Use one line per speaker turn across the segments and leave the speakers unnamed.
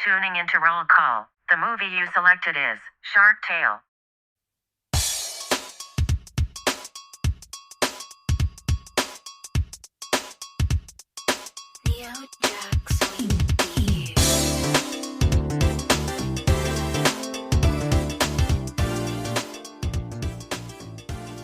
tuning into Roll Call. The movie you selected is Sharktale.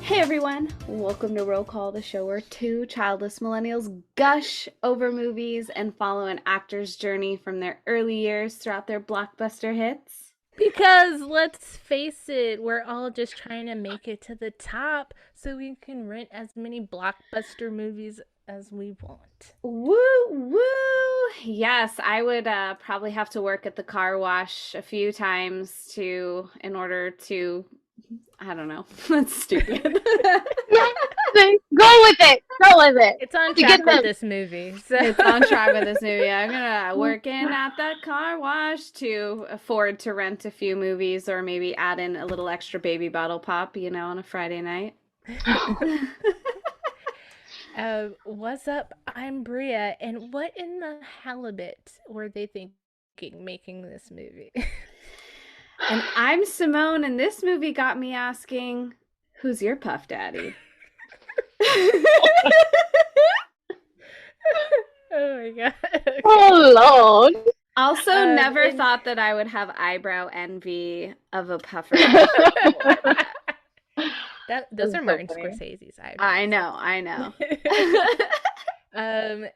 Hey everyone, welcome to Roll Call, the show where two childless millennials gush over movies and follow an actor's journey from their early years throughout their blockbuster hits.
Because let's face it, we're all just trying to make it to the top so we can rent as many blockbuster movies as we want.
Woo woo! Yes, I would probably have to work at the car wash a few times in order to, I don't know. That's stupid.
Go with it.
It's on track with this movie. So.
It's on track with this movie. I'm gonna work in at that car wash to afford to rent a few movies, or maybe add in a little extra baby bottle pop, on a Friday night.
What's up? I'm Bria, and what in the halibut were they thinking making this movie?
And I'm Simone, and this movie got me asking, who's your Puff Daddy?
Oh my god.
Oh Lord.
Also, never thought that I would have eyebrow envy of a puffer.
Those are Martin Scorsese's eyebrows.
I know.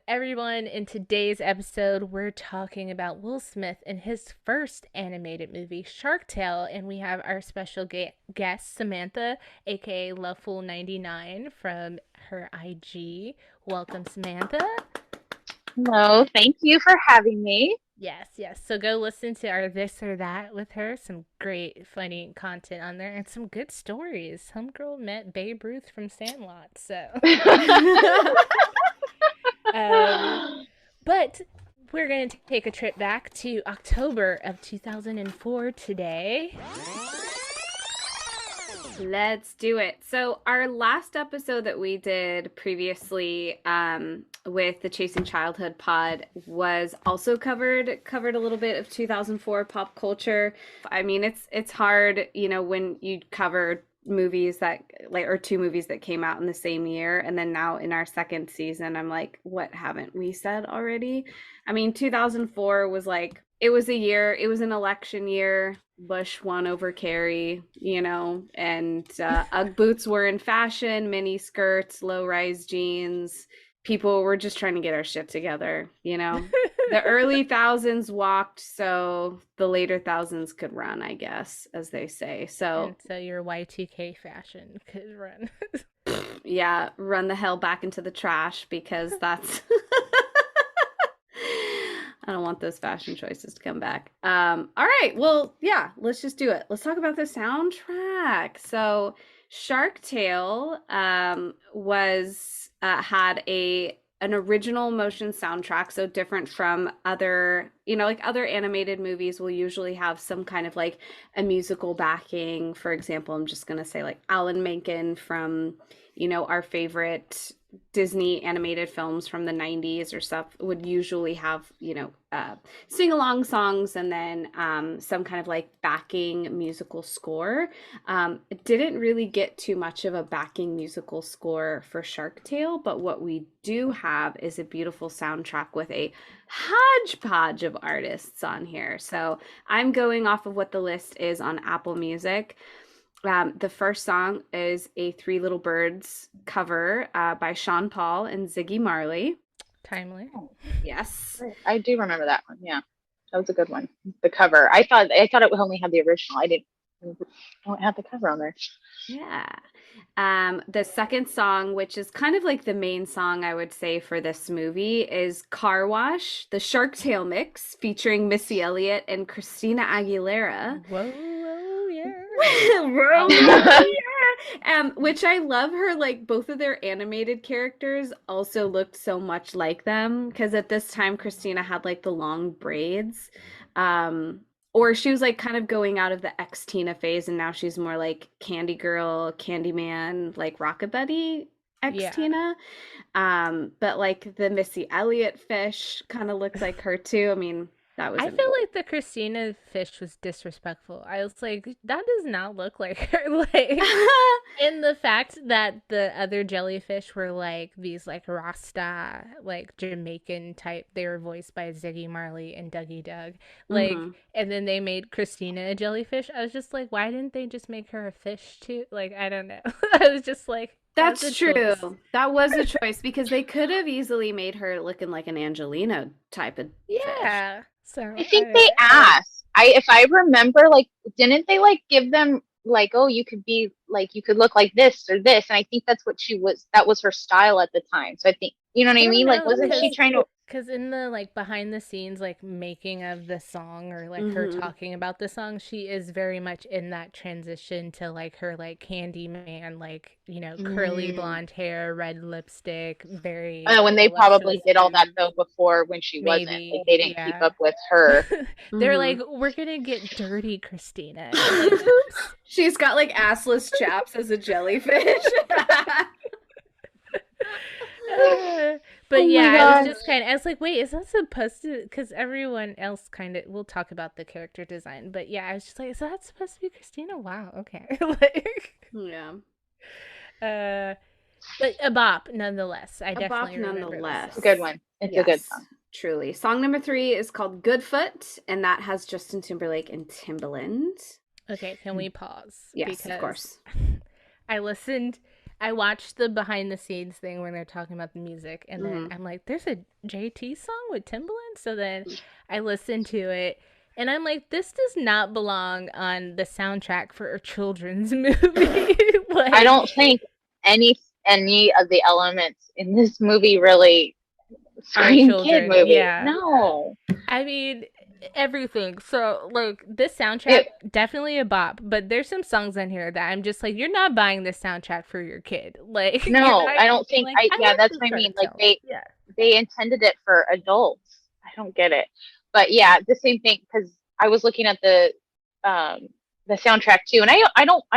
Everyone, in today's episode, we're talking about Will Smith and his first animated movie, Sharktale, and we have our special guest, Samantha, aka Lovefool99 from her IG. Welcome, Samantha.
Hello, thank you for having me.
Yes. So go listen to our This or That with her. Some great, funny content on there and some good stories. Homegirl met Babe Ruth from Sandlot, so... But we're going to take a trip back to October of 2004 today.
Let's do it. So our last episode that we did previously with the Chasing Childhood pod was also covered a little bit of 2004 pop culture. I mean, it's hard, when you cover movies that two movies that came out in the same year, and then now in our second season I'm like, what haven't we said already? I mean, 2004 was it was an election year. Bush won over Kerry, and Ugg boots were in fashion, mini skirts, low-rise jeans. People were just trying to get our shit together, The early thousands walked so the later thousands could run, I guess, as they say. So
your Y2K fashion could run.
Yeah, run the hell back into the trash, because that's... I don't want those fashion choices to come back. All right, well, yeah, let's just do it. Let's talk about the soundtrack. So Sharktale had an original motion soundtrack, so different from other, other animated movies will usually have some kind of a musical backing. For example, I'm just going to say Alan Menken from, our favorite Disney animated films from the 90s or stuff would usually have, sing-along songs and then some kind of backing musical score. It didn't really get too much of a backing musical score for Sharktale, but what we do have is a beautiful soundtrack with a hodgepodge of artists on here. So I'm going off of what the list is on Apple Music. The first song is a Three Little Birds cover by Sean Paul and Ziggy Marley.
Timely.
Yes.
I do remember that one. Yeah, that was a good one. The cover. I thought it only had the original. I don't have the cover on there.
Yeah. The second song, which is kind of the main song I would say for this movie, is Car Wash, the Sharktale mix featuring Missy Elliott and Christina Aguilera.
Whoa, yeah.
Which I love her, both of their animated characters also looked so much like them, because at this time Christina had the long braids, or she was kind of going out of the ex-Tina phase, and now she's more Candy Girl, Candyman, Rockabye ex-Tina. But the Missy Elliott fish kind of looks like her too. I mean, That was
I
amazing.
feel like the Christina fish was disrespectful. I was like, that does not look like her. Like, and the fact that the other jellyfish were like these like Rasta, like Jamaican type, they were voiced by Ziggy Marley and Dougie Doug. Like,
Mhm.
and then they made Christina a jellyfish. I was just like, why didn't they just make her a fish too? Like, I don't know. I was just like, that's
That's
a
true.
choice.
That was a choice because they could have easily made her looking like an Angelina type of fish.
Yeah. So
I think they asked. If I remember, like, didn't they like give them like, oh, you could be like, you could look like this or this, and I think that's what she was. That was her style at the time. So I think, you know what
I
I
don't
mean? Like,
know,
wasn't she trying to?
because in the like behind the scenes like making of the song or like her
Mhm.
talking about the song, she is very much in that transition to like her like Candyman, like, you know, curly
Mm.
blonde hair, red lipstick, very
When they probably
voluptuous
did all that
boobs.
though before when she wasn't. Like
Maybe,
they didn't keep
yeah.
up with her.
They're
Mhm.
like, we're gonna get dirty, Christina. And I'm like, oops.
She's got like assless chaps as a jellyfish.
But
Oh my
yeah, I
God.
was just kind of, I was like, wait, is that supposed to, because everyone else kind of, we'll talk about the character design, but yeah, I was just like, is that supposed to be Christina? Wow, okay. Like,
Yeah.
but a bop nonetheless. I
A
definitely
bop
remember
nonetheless.
It's
this
a good
song.
one. It's a good song.
Truly. Song number 3 is called Goodfoot, and that has Justin Timberlake and Timbaland.
Okay, can we pause?
Yes, of course.
I watched the behind the scenes thing when they're talking about the music, and then
Mhm.
I'm like, there's a JT song with Timbaland? So then I listened to it, and I'm like, this does not belong on the soundtrack for a children's movie. Like,
I don't think any of the elements in this movie really scream kid
children,
movie.
yeah.
No.
I mean, everything. So, like, this soundtrack, definitely a bop, but there's some songs on here that I'm just like, you're not buying this soundtrack for your kid. Like, you're
No,
not
I don't think.
like,
Yeah,
like
that's
this
what I mean. Like
Sharktale. Yeah.
they intended it for adults. I don't get it. But yeah, the same thing because I was looking at the soundtrack too, and I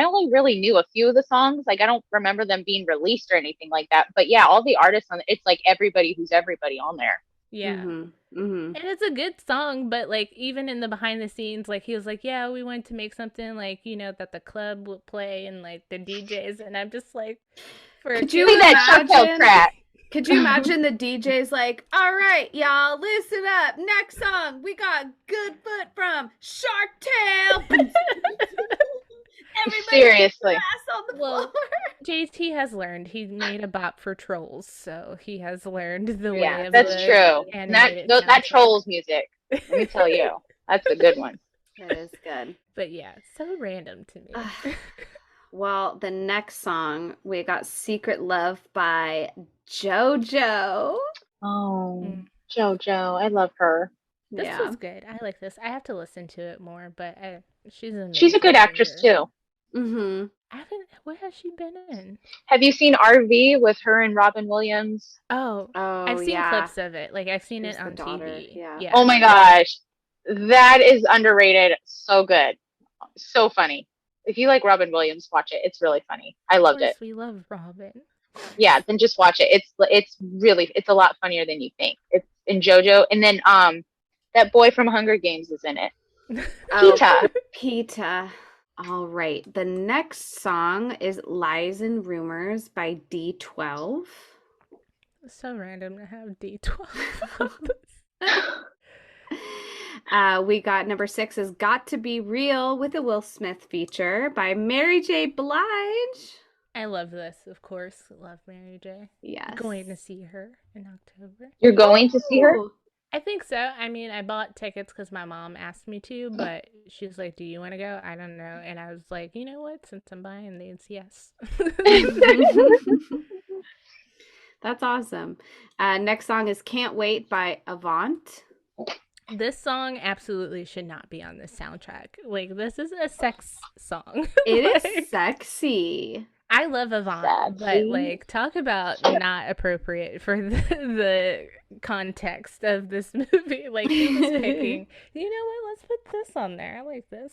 only really knew a few of the songs. Like I don't remember them being released or anything like that. But yeah, all the artists on it's like everybody who's everybody on there.
Yeah.
Mhm. Mhm.
And it's a good song, but like even in the behind the scenes, like he was like, yeah, we went to make something like, you know, that the club would play and like the DJs, and I'm just like, for
Could
a
you
kid,
that Sharktale
imagine?
track.
Could you imagine the DJ's like, all right, y'all, listen up. Next song, we got Goodfoot from Sharktale. Everybody
Seriously.
ass on the
Well,
floor.
JT has learned. He made a bop for Trolls, so he has learned the way
Yeah,
of
that's
the
true.
animated
That
soundtrack.
Trolls music. Let me tell you, that's a good one.
That is good.
But yeah, so random to me.
Well, the next song, we got Secret Love by JoJo.
Oh, JoJo, I love her.
This
Yeah.
was good. I like this. I have to listen to it more, but she's an
She's a good
amazing
actress
singer.
too.
Mm-hmm.
What has she been in?
Have you seen RV with her and Robin Williams?
Oh,
Oh,
I've seen
yeah.
clips of it. Like I've seen
She's
it
the
on
daughter,
TV.
yeah.
Oh my gosh, that is underrated. So good, so funny. If you like Robin Williams, watch it. It's really funny. I
Of
loved
course,
it.
we love Robin.
Yeah, then just watch it. It's a lot funnier than you think. It's in JoJo, and then that boy from Hunger Games is in it.
Oh,
Peeta.
Peeta. All right. The next song is Lies and Rumors by D12.
So random to have D12.
We got number 6 is Got to Be Real with a Will Smith feature by Mary J. Blige.
I love this, of course. Love Mary J.
Yes.
Going to see her in October.
You're going to see her?
Ooh.
I think so. I mean, I bought tickets because my mom asked me to, but she's like, do you want to go? I don't know. And I was like, you know what? Since I'm buying these, yes.
That's awesome. Next song is Can't Wait by Avant.
This song absolutely should not be on this soundtrack. Like, this is a sex song.
It
Like,
is sexy.
I love Avant, but
Sexy.
like, talk about not appropriate for the context of this movie. Like, he was picking, you know what? Let's put this on there. I like this.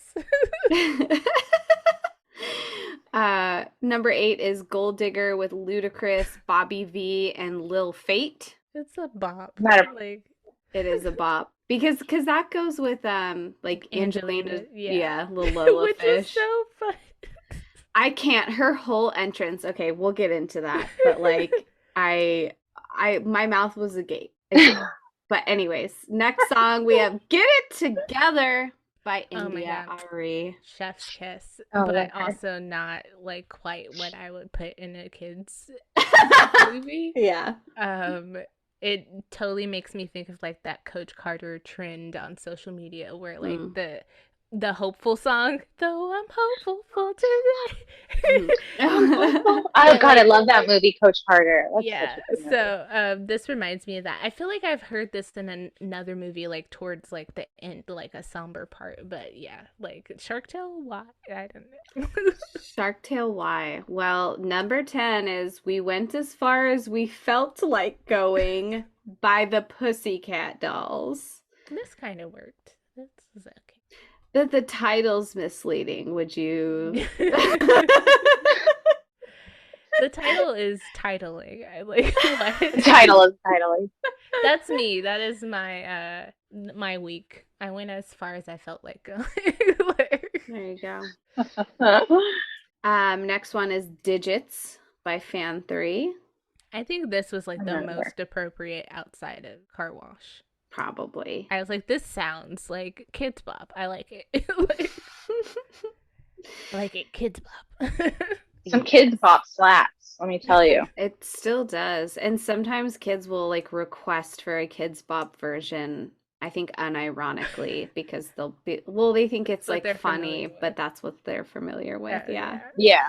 Number 8 is Gold Digger with Ludacris, Bobby V, and Lil Fate.
It's a bop.
Not a-
Like,
It is a bop. Because that goes with like
Angelina,
yeah, little Lola
which is
fish.
so fun.
I can't her whole entrance. Okay, we'll get into that. But like I my mouth was agape. But anyways, next song we have Get It Together by
Oh my
India
god,
Ari.
chef's kiss,
Oh,
but
Lord.
also not like quite what I would put in a kids movie.
Yeah.
It totally makes me think of like that Coach Carter trend on social media where like
Mm.
the hopeful song, though I'm hopeful for today.
Oh
But
God, I
like,
love that movie, Coach Carter. That's such
yeah,
a good movie.
so this reminds me of that. I feel like I've heard this in another movie, like towards like the end, like a somber part. But yeah, like Sharktale, why? I don't know.
Sharktale why? Well, number 10 is We Went as Far as We Felt Like Going by the Pussycat Dolls.
This kind of worked. This is okay.
But the title's misleading. Would you?
The title is titling. I like what?
The title is titling.
That's me. That is my my week. I went as far as I felt like going.
There you go. Next one is Digits by Fan 3.
I think this was like the
Remember.
most appropriate outside of Car Wash.
Probably.
I was like, this sounds like Kids Bop. I like it. I like it, Kids Bop.
Some Kids Bop slaps, let me tell you.
It still does. And sometimes kids will like request for a Kids Bop version, I think unironically, because they think it's
What
like
they're
funny,
familiar with.
but that's what they're familiar with. Yeah.
Yeah.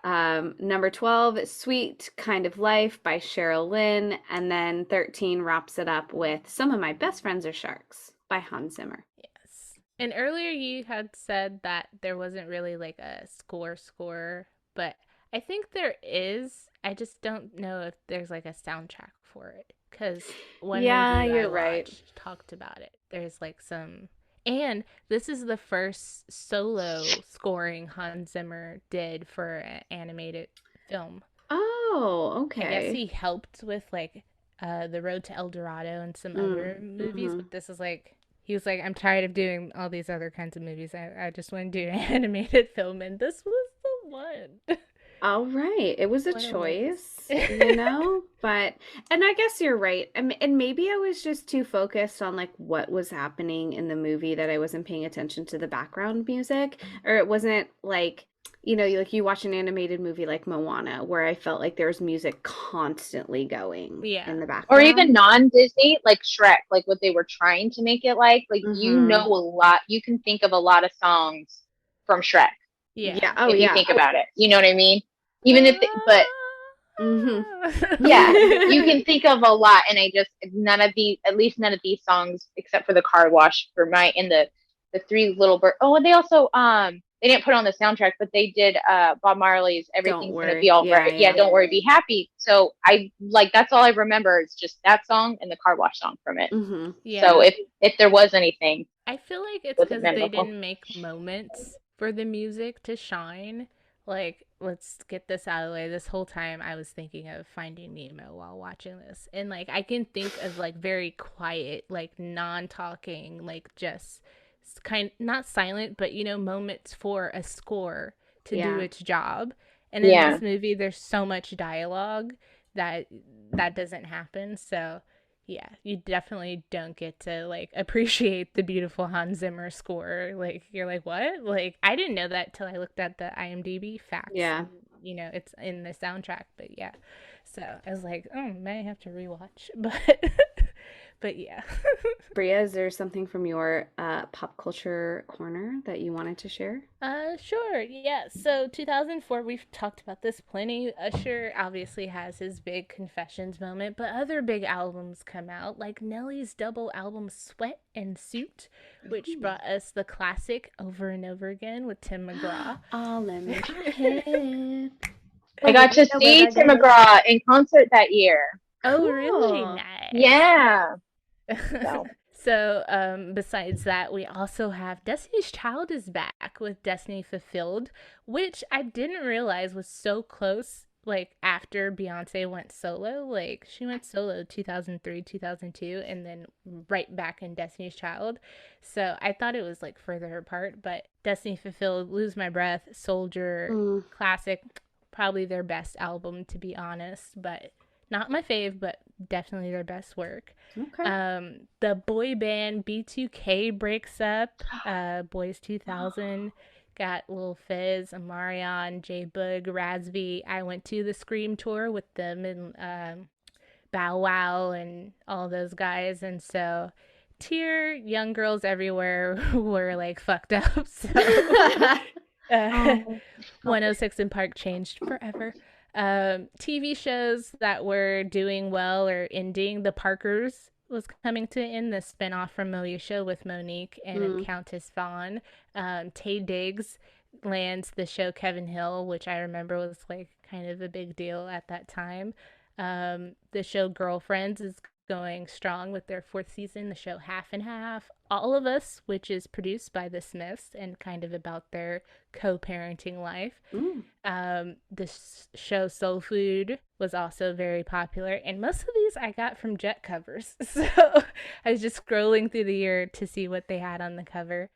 Number 12, Sweet Kind of Life by Cheryl Lynn. And then 13 wraps it up with Some of My Best Friends Are Sharks by Hans Zimmer.
Yes. And earlier you had said that there wasn't really like a score, but I think there is. I just don't know if there's like a soundtrack for it. Because one
Yeah,
review I
you're right.
watched talked about it. There's like some. And this is the first solo scoring Hans Zimmer did for an animated film.
Oh,
I guess
okay.
he helped with like The Road to El Dorado and some other movies,
mhm.
but this is like he was like, I'm tired of doing all these other kinds of movies. I just want to do an animated film, and this was the one.
All right. It was a
What a
choice,
waste.
you know, and I guess you're right. And maybe I was just too focused on like what was happening in the movie that I wasn't paying attention to the background music, or it wasn't like, like you watch an animated movie like Moana, where I felt like there's music constantly going
Yeah.
in the
Or even
background.
non-Disney, like Shrek, like what they were trying to make it like you know
Mm-hmm.
a lot. You can think of a lot of songs from Shrek
Yeah.
Yeah. Oh,
if you
yeah.
think about it. You know what I mean? Even if, but
Mm-hmm.
yeah, you can think of a lot. And at least none of these songs, except for the Car Wash for the Three Little Birds. Oh, and they also, they didn't put it on the soundtrack, but they did Bob Marley's
Don't
Everything's Gonna
worry.
Be All
Yeah,
Right. Yeah,
yeah.
Don't Worry, Be Happy. So that's all I remember is just that song and the Car Wash song from it.
Mm-hmm.
Yeah.
So if there was anything,
I feel like it's
was
because
it
they
memorable?
didn't make moments for the music to shine. Like, let's get this out of the way. This whole time I was thinking of Finding Nemo while watching this. And like I can think of like very quiet, like non-talking, like just not silent, but moments for a score to do
Yeah.
its job. And in
Yeah.
this movie there's so much dialogue that doesn't happen. So yeah, you definitely don't get to like appreciate the beautiful Hans Zimmer score. Like you're like, what? Like I didn't know that till I looked at the IMDb facts.
Yeah.
It's in the soundtrack, but yeah. So I was like, oh, may have to rewatch, but yeah.
Bria, is there something from your pop culture corner that you wanted to share?
Sure. Yeah. So 2004, we've talked about this plenty. Usher obviously has his big Confessions moment, but other big albums come out, like Nelly's double album Sweat and Suit, which brought us the classic Over and Over Again with Tim McGraw.
All in my head.
I got to see Tim McGraw in concert that year.
Oh, really?
Cool.
Nice.
Yeah.
So, besides that, we also have Destiny's Child is back with Destiny Fulfilled, which I didn't realize was so close like after Beyonce went solo. Like she went solo 2003, 2002, and then right back in Destiny's Child. So I thought it was like further apart, but Destiny Fulfilled, Lose My Breath, Soldier, classic, probably their best album to be honest, but not my fave, but definitely their best work.
Okay.
The boy band B2K breaks up. Boys 2000 got Lil Fizz, Amarion, J Boog, Razvi. I went to the Scream tour with them and Bow Wow and all those guys, and so young girls everywhere were like fucked up. So 106 in Park changed forever. TV shows that were doing well or ending. The Parkers was coming to end, the spinoff from Moesha with Monique and Countess Vaughn. Tay Diggs lands the show Kevin Hill, which I remember was like kind of a big deal at that time. The show Girlfriends is going strong with their 4th season, the show Half and Half. All of Us, which is produced by the Smiths and kind of about their co-parenting life. The show Soul Food was also very popular, and most of these I got from Jet covers. So I was just scrolling through the year to see what they had on the cover.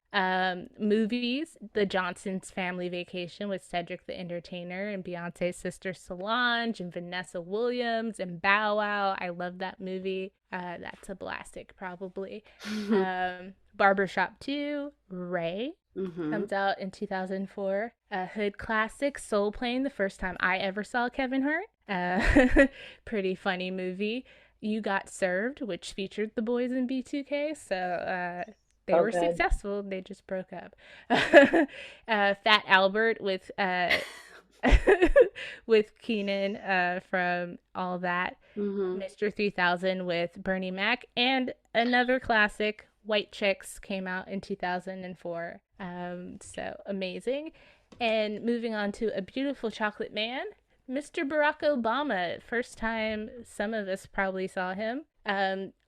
Movies, The Johnsons' Family Vacation with Cedric the Entertainer and Beyonce's sister Solange and Vanessa Williams and Bow Wow. I love that movie. That's a blastic, probably. Barbershop 2, Ray. Comes out in 2004. Hood classic, Soul Plane, the first time I ever saw Kevin Hart. Pretty funny movie. You Got Served, which featured the boys in B2K, so they were successful. They just broke up. Fat Albert with with Keenan from All That. Mr. 3000 with Bernie Mac, and another classic, White Chicks, came out in 2004. So amazing. And moving on to A Beautiful Chocolate Man, Mr. Barack Obama. First time some of us probably saw him.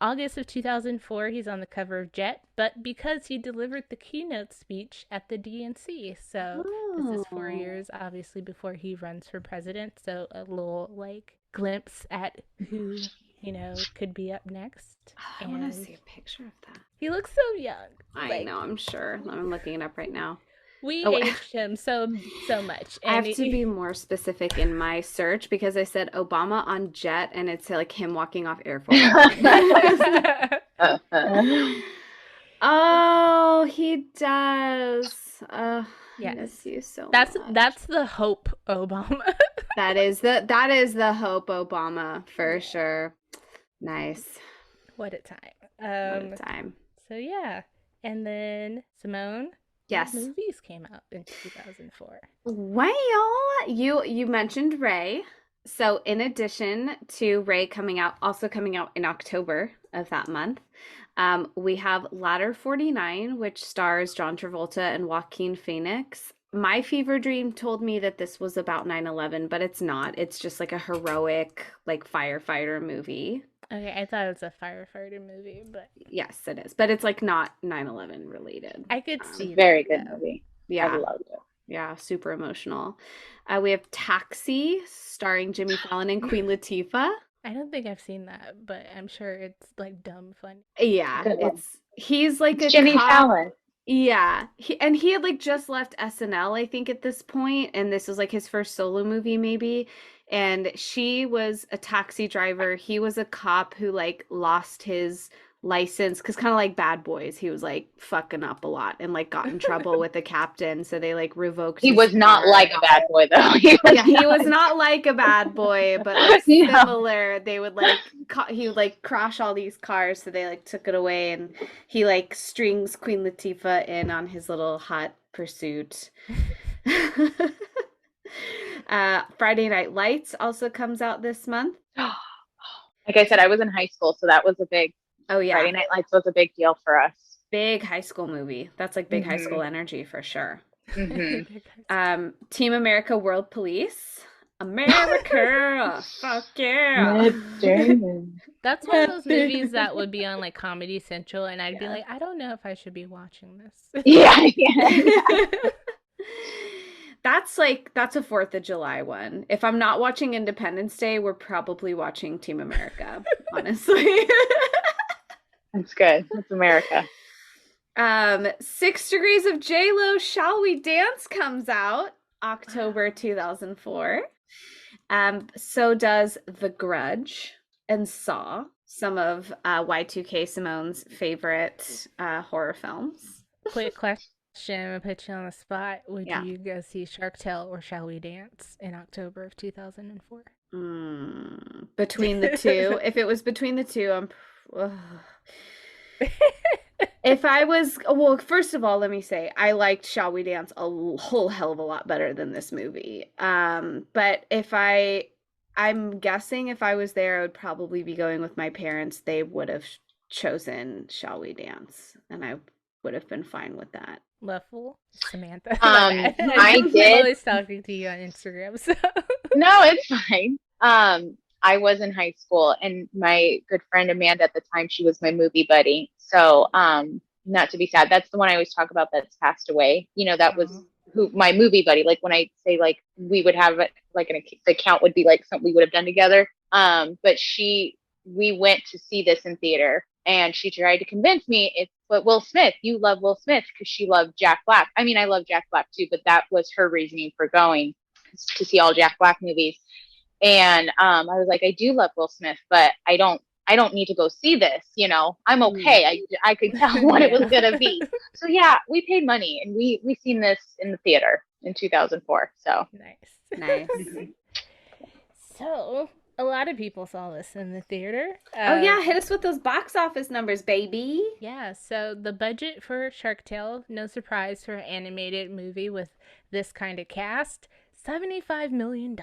August of 2004, he's on the cover of Jet, but because he delivered the keynote speech at the DNC. So this is 4 years, obviously, before he runs for president. So a little, like, glimpse at who, you know, could be up next.
I want to see a picture of that.
He looks so young.
I know, I'm sure. I'm looking it up right now.
We aged him so much.
And I have to be more specific in my search because I said Obama on Jet and it's like him walking off Air Force. Oh, he does. Yes. I miss you so much.
That's the hope Obama.
that is the hope Obama for sure. Nice.
What a time.
What a time.
So yeah. And then Simone.
Yes.
What movies came out in 2004?
Well, you mentioned Ray. So in addition to Ray also coming out in October of that month, we have Ladder 49, which stars John Travolta and Joaquin Phoenix. My fever dream told me that this was about 9/11, but it's not. It's just like a heroic, like, firefighter movie.
Okay, I thought it was a firefighter movie, but
yes, it is. But it's like not 9/11 related.
I could see
very good movie.
Yeah,
I loved it.
Yeah, super emotional. We have Taxi, starring Jimmy Fallon and Queen Latifah.
I don't think I've seen that, but I'm sure it's like dumb fun.
Yeah, he's like a
Jimmy
cop.
Fallon.
Yeah, he had like just left SNL, I think, at this point, and this was like his first solo movie, maybe. And she was a taxi driver. He was a cop who like lost his license because kind of like Bad Boys, he was like fucking up a lot and like got in trouble with the captain, so they like revoked.
He was not like a bad boy though.
He was not like a bad boy, but like similar. They would like he would like crash all these cars, so they like took it away, and he like strings Queen Latifah in on his little hot pursuit. Friday Night Lights also comes out this month.
Like I said, I was in high school, so that was a big.
Oh yeah,
Friday Night Lights was a big deal for us.
Big high school movie. That's like big high school energy for sure.
Mm-hmm.
Team America: World Police. America, fuck yeah.
That's one of those movies that would be on like Comedy Central, and I'd be like, I don't know if I should be watching this.
Yeah.
That's a 4th of July one. If I'm not watching Independence Day, we're probably watching Team America, honestly.
That's good. That's America.
6 Degrees of J-Lo, Shall We Dance comes out October 2004. So does The Grudge and Saw, some of Y2K Simone's favorite horror films.
Quick question, I'm gonna put you on the spot. Would
Yeah.
you go see Sharktale or Shall We Dance in October of 2004?
Between the two, if it was between the two, if I was, well, first of all, let me say, I liked Shall We Dance a whole hell of a lot better than this movie. But I'm guessing if I was there, I would probably be going with my parents. They would have chosen Shall We Dance, and I would have been fine with that.
Loveful Samantha.
I
I'm
did.
always talking to you on Instagram, so.
No, it's fine. I was in high school, and my good friend Amanda at the time, she was my movie buddy. So, not to be sad, that's the one I always talk about that's passed away. You know, that was who my movie buddy. Like when I say like we would have like the count would be like something we would have done together. But we went to see this in theater, and she tried to convince me but Will Smith, you love Will Smith because she loved Jack Black. I mean, I love Jack Black too, but that was her reasoning for going to see all Jack Black movies. And I was like, I do love Will Smith, but I don't need to go see this. You know, I'm okay. I could tell what it was gonna be. So yeah, we paid money, and we seen this in the theater in 2004. So
Nice.
So a lot of people saw this in the theater.
Oh yeah, hit us with those box office numbers, baby.
Yeah, so the budget for Sharktale, no surprise for an animated movie with this kind of cast, $75 million.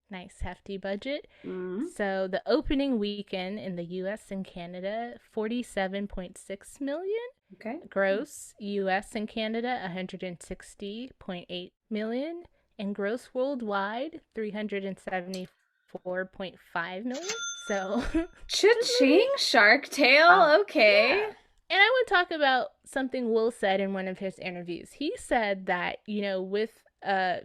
Nice hefty budget. So the opening weekend in the US and Canada, 47.6 million.
Okay.
Gross US and Canada, 160.8 million. And gross worldwide, 374.5 million. So
Cha-ching, Sharktale. Okay.
Yeah. And I would talk about something Will said in one of his interviews. He said that, you know, with a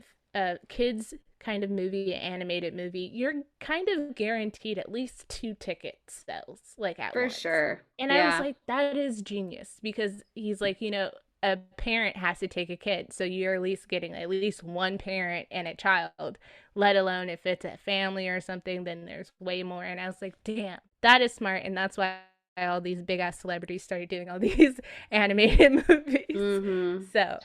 kids kind of movie, animated movie, you're kind of guaranteed at least 2 ticket sales, like at
For
once.
sure.
And I was like, that is genius, because he's like, you know, a parent has to take a kid, so you're at least getting at least one parent and a child, let alone if it's a family or something, then there's way more. And I was like, damn, that is smart. And that's why all these big ass celebrities started doing all these animated movies. So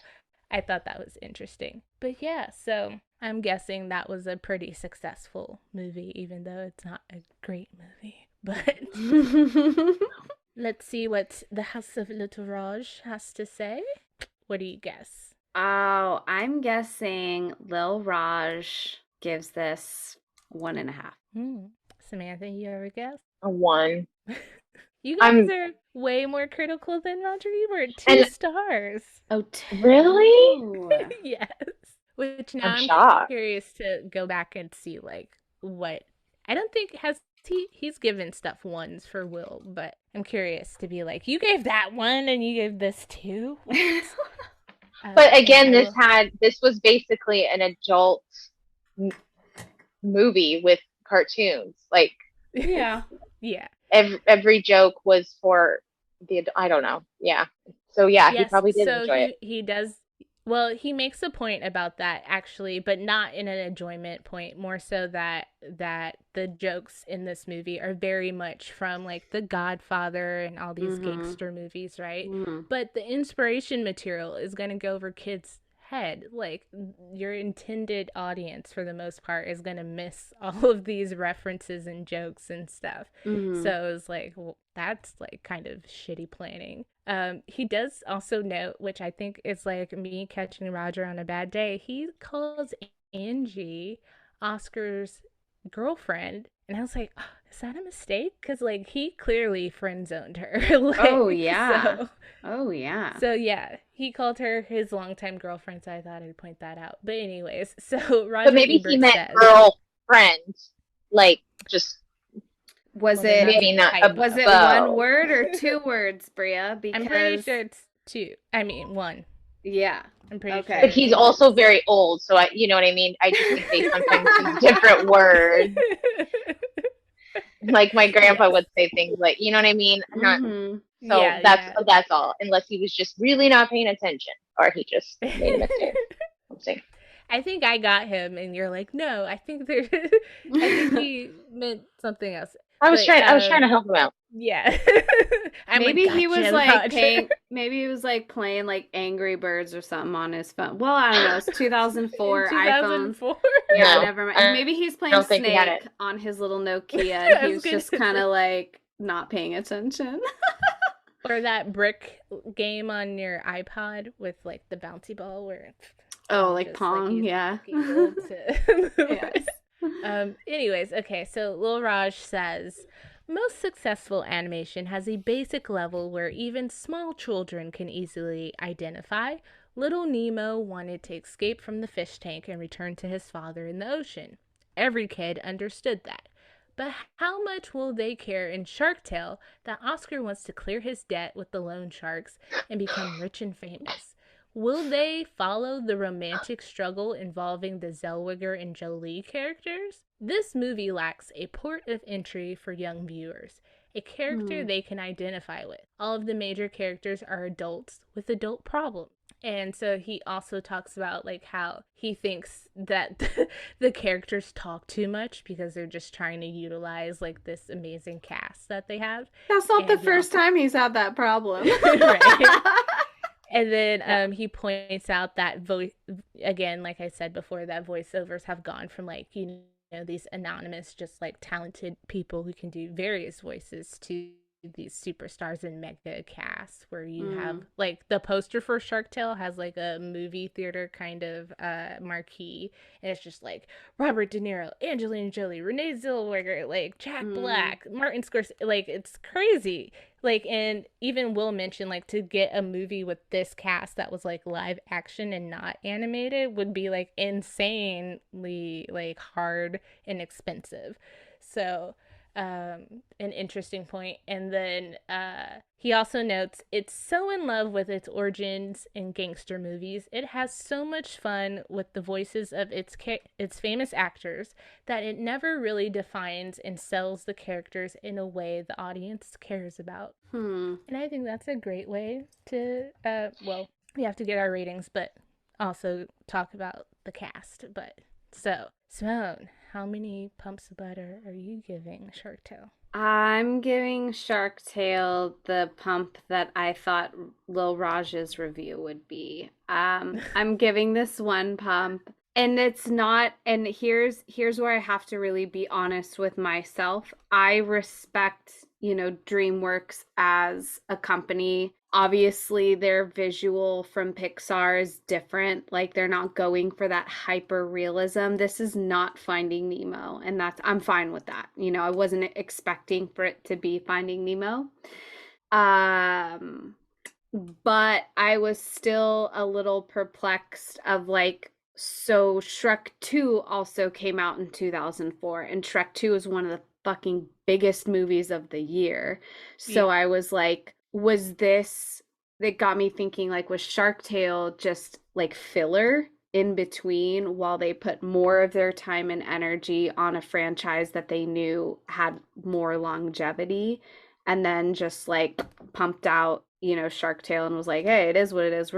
I thought that was interesting. But yeah, so I'm guessing that was a pretty successful movie, even though it's not a great movie. But let's see what the House of Little Raj has to say. What do you guess?
Oh, I'm guessing Lil Raj gives this 1.5.
Samantha, you ever guess?
A 1.
You guys are way more critical than Roger Ebert. 2 stars.
Oh,
really?
Yes. Which now I'm
shocked.
Curious to go back and see like what. I don't think he's given stuff 1s for Will, but I'm curious to be like, you gave that 1 and you gave this 2.
But again, this was basically an adult movie with cartoons. Like
yeah.
Every joke was for I don't know. Yeah. So yeah, yes, he probably did enjoy it.
He does. Well, he makes a point about that actually, but not in an enjoyment point. More so that the jokes in this movie are very much from like The Godfather and all these gangster movies, right? But the inspiration material is going to go over kids' head. Like your intended audience, for the most part, is going to miss all of these references and jokes and stuff. So it was like, well, that's like kind of shitty planning. He does also note, which I think is like me catching Roger on a bad day, he calls Angie Oscar's girlfriend, and I was like, oh, is that a mistake? Because like he clearly friend zoned her. Like,
oh yeah. So
yeah, he called her his longtime girlfriend, so I thought I'd point that out. But anyways, so Roger
but maybe
Ebert
he meant
says,
girlfriend, like just.
Was it
maybe not?
Was it 1 word or 2 words, Bria? Because
I'm pretty sure it's 2. I mean 1.
Yeah.
I'm pretty
Okay.
But
sure.
he's also very old, so you know what I mean? I just think they sometimes use different words. Like my grandpa
Yes.
would say things like, you know what I mean? Not
Mm-hmm.
so
Yeah,
that's all. Unless he was just really not paying attention, or he just made a mistake. I'm saying.
I think I got him, and you're like, no, I think there. I think he meant something else.
I was
But
trying to help him out.
yeah, I'm
Maybe
like,
he was
gotcha,
like
Roger.
maybe he was like playing like Angry Birds or something on his phone. Well, I don't know. It's 2004
In
iPhones.
2004.
Yeah,
No,
never mind.
I
Maybe he's playing
don't think he had
Snake
it.
on his little Nokia and
I
he
was
was
gonna
just kind
say.
of like not paying attention.
Or that brick game on your iPod with like the bouncy ball where
Oh, like
just
Pong,
you
yeah.
able to move
Yes.
it. Anyways, okay, so Lil Raj says most successful animation has a basic level where even small children can easily identify. Little Nemo wanted to escape from the fish tank and return to his father in the ocean. Every kid understood that. But how much will they care in Sharktale that Oscar wants to clear his debt with the loan sharks and become rich and famous? Will they follow the romantic struggle involving the Zellweger and Jolie characters? This movie lacks a port of entry for young viewers, a character they can identify with. All of the major characters are adults with adult problems. And so he also talks about like how he thinks that the characters talk too much because they're just trying to utilize like this amazing cast that they have.
That's not
And
the
he
first
also-
time he's had that problem.
Right. And then he points out that again, like I said before, that voiceovers have gone from like, you know, these anonymous, just like talented people who can do various voices to these superstars and mega casts where you have like the poster for Shark Tale has like a movie theater kind of marquee, and it's just like Robert De Niro, Angelina Jolie, Renee Zellweger, like Jack Black, Martin Scorsese, like it's crazy. Like, and even Will mentioned like to get a movie with this cast that was like live action and not animated would be like insanely like hard and expensive. So an interesting point. And then he also notes it's so in love with its origins in gangster movies. It has so much fun with the voices of its famous actors that it never really defines and sells the characters in a way the audience cares about. And I think that's a great way to well, we have to get our ratings, but also talk about the cast. But so, Simone, how many pumps of butter are you giving Sharktale?
I'm giving Sharktale the pump that I thought Lil Raj's review would be. I'm giving this one pump, and it's not. And here's where I have to really be honest with myself. I respect, you know, DreamWorks as a company. Obviously, their visual from Pixar is different. Like they're not going for that hyper realism. This is not Finding Nemo, and I'm fine with that. You know, I wasn't expecting for it to be Finding Nemo. But I was still a little perplexed of like, so Shrek 2 also came out in 2004, and Shrek 2 is one of the fucking biggest movies of the year. So I was like, was this, it got me thinking like, was Shark Tale just like filler in between while they put more of their time and energy on a franchise that they knew had more longevity, and then just like pumped out, you know, Shark Tale and was like, hey, it is what it is.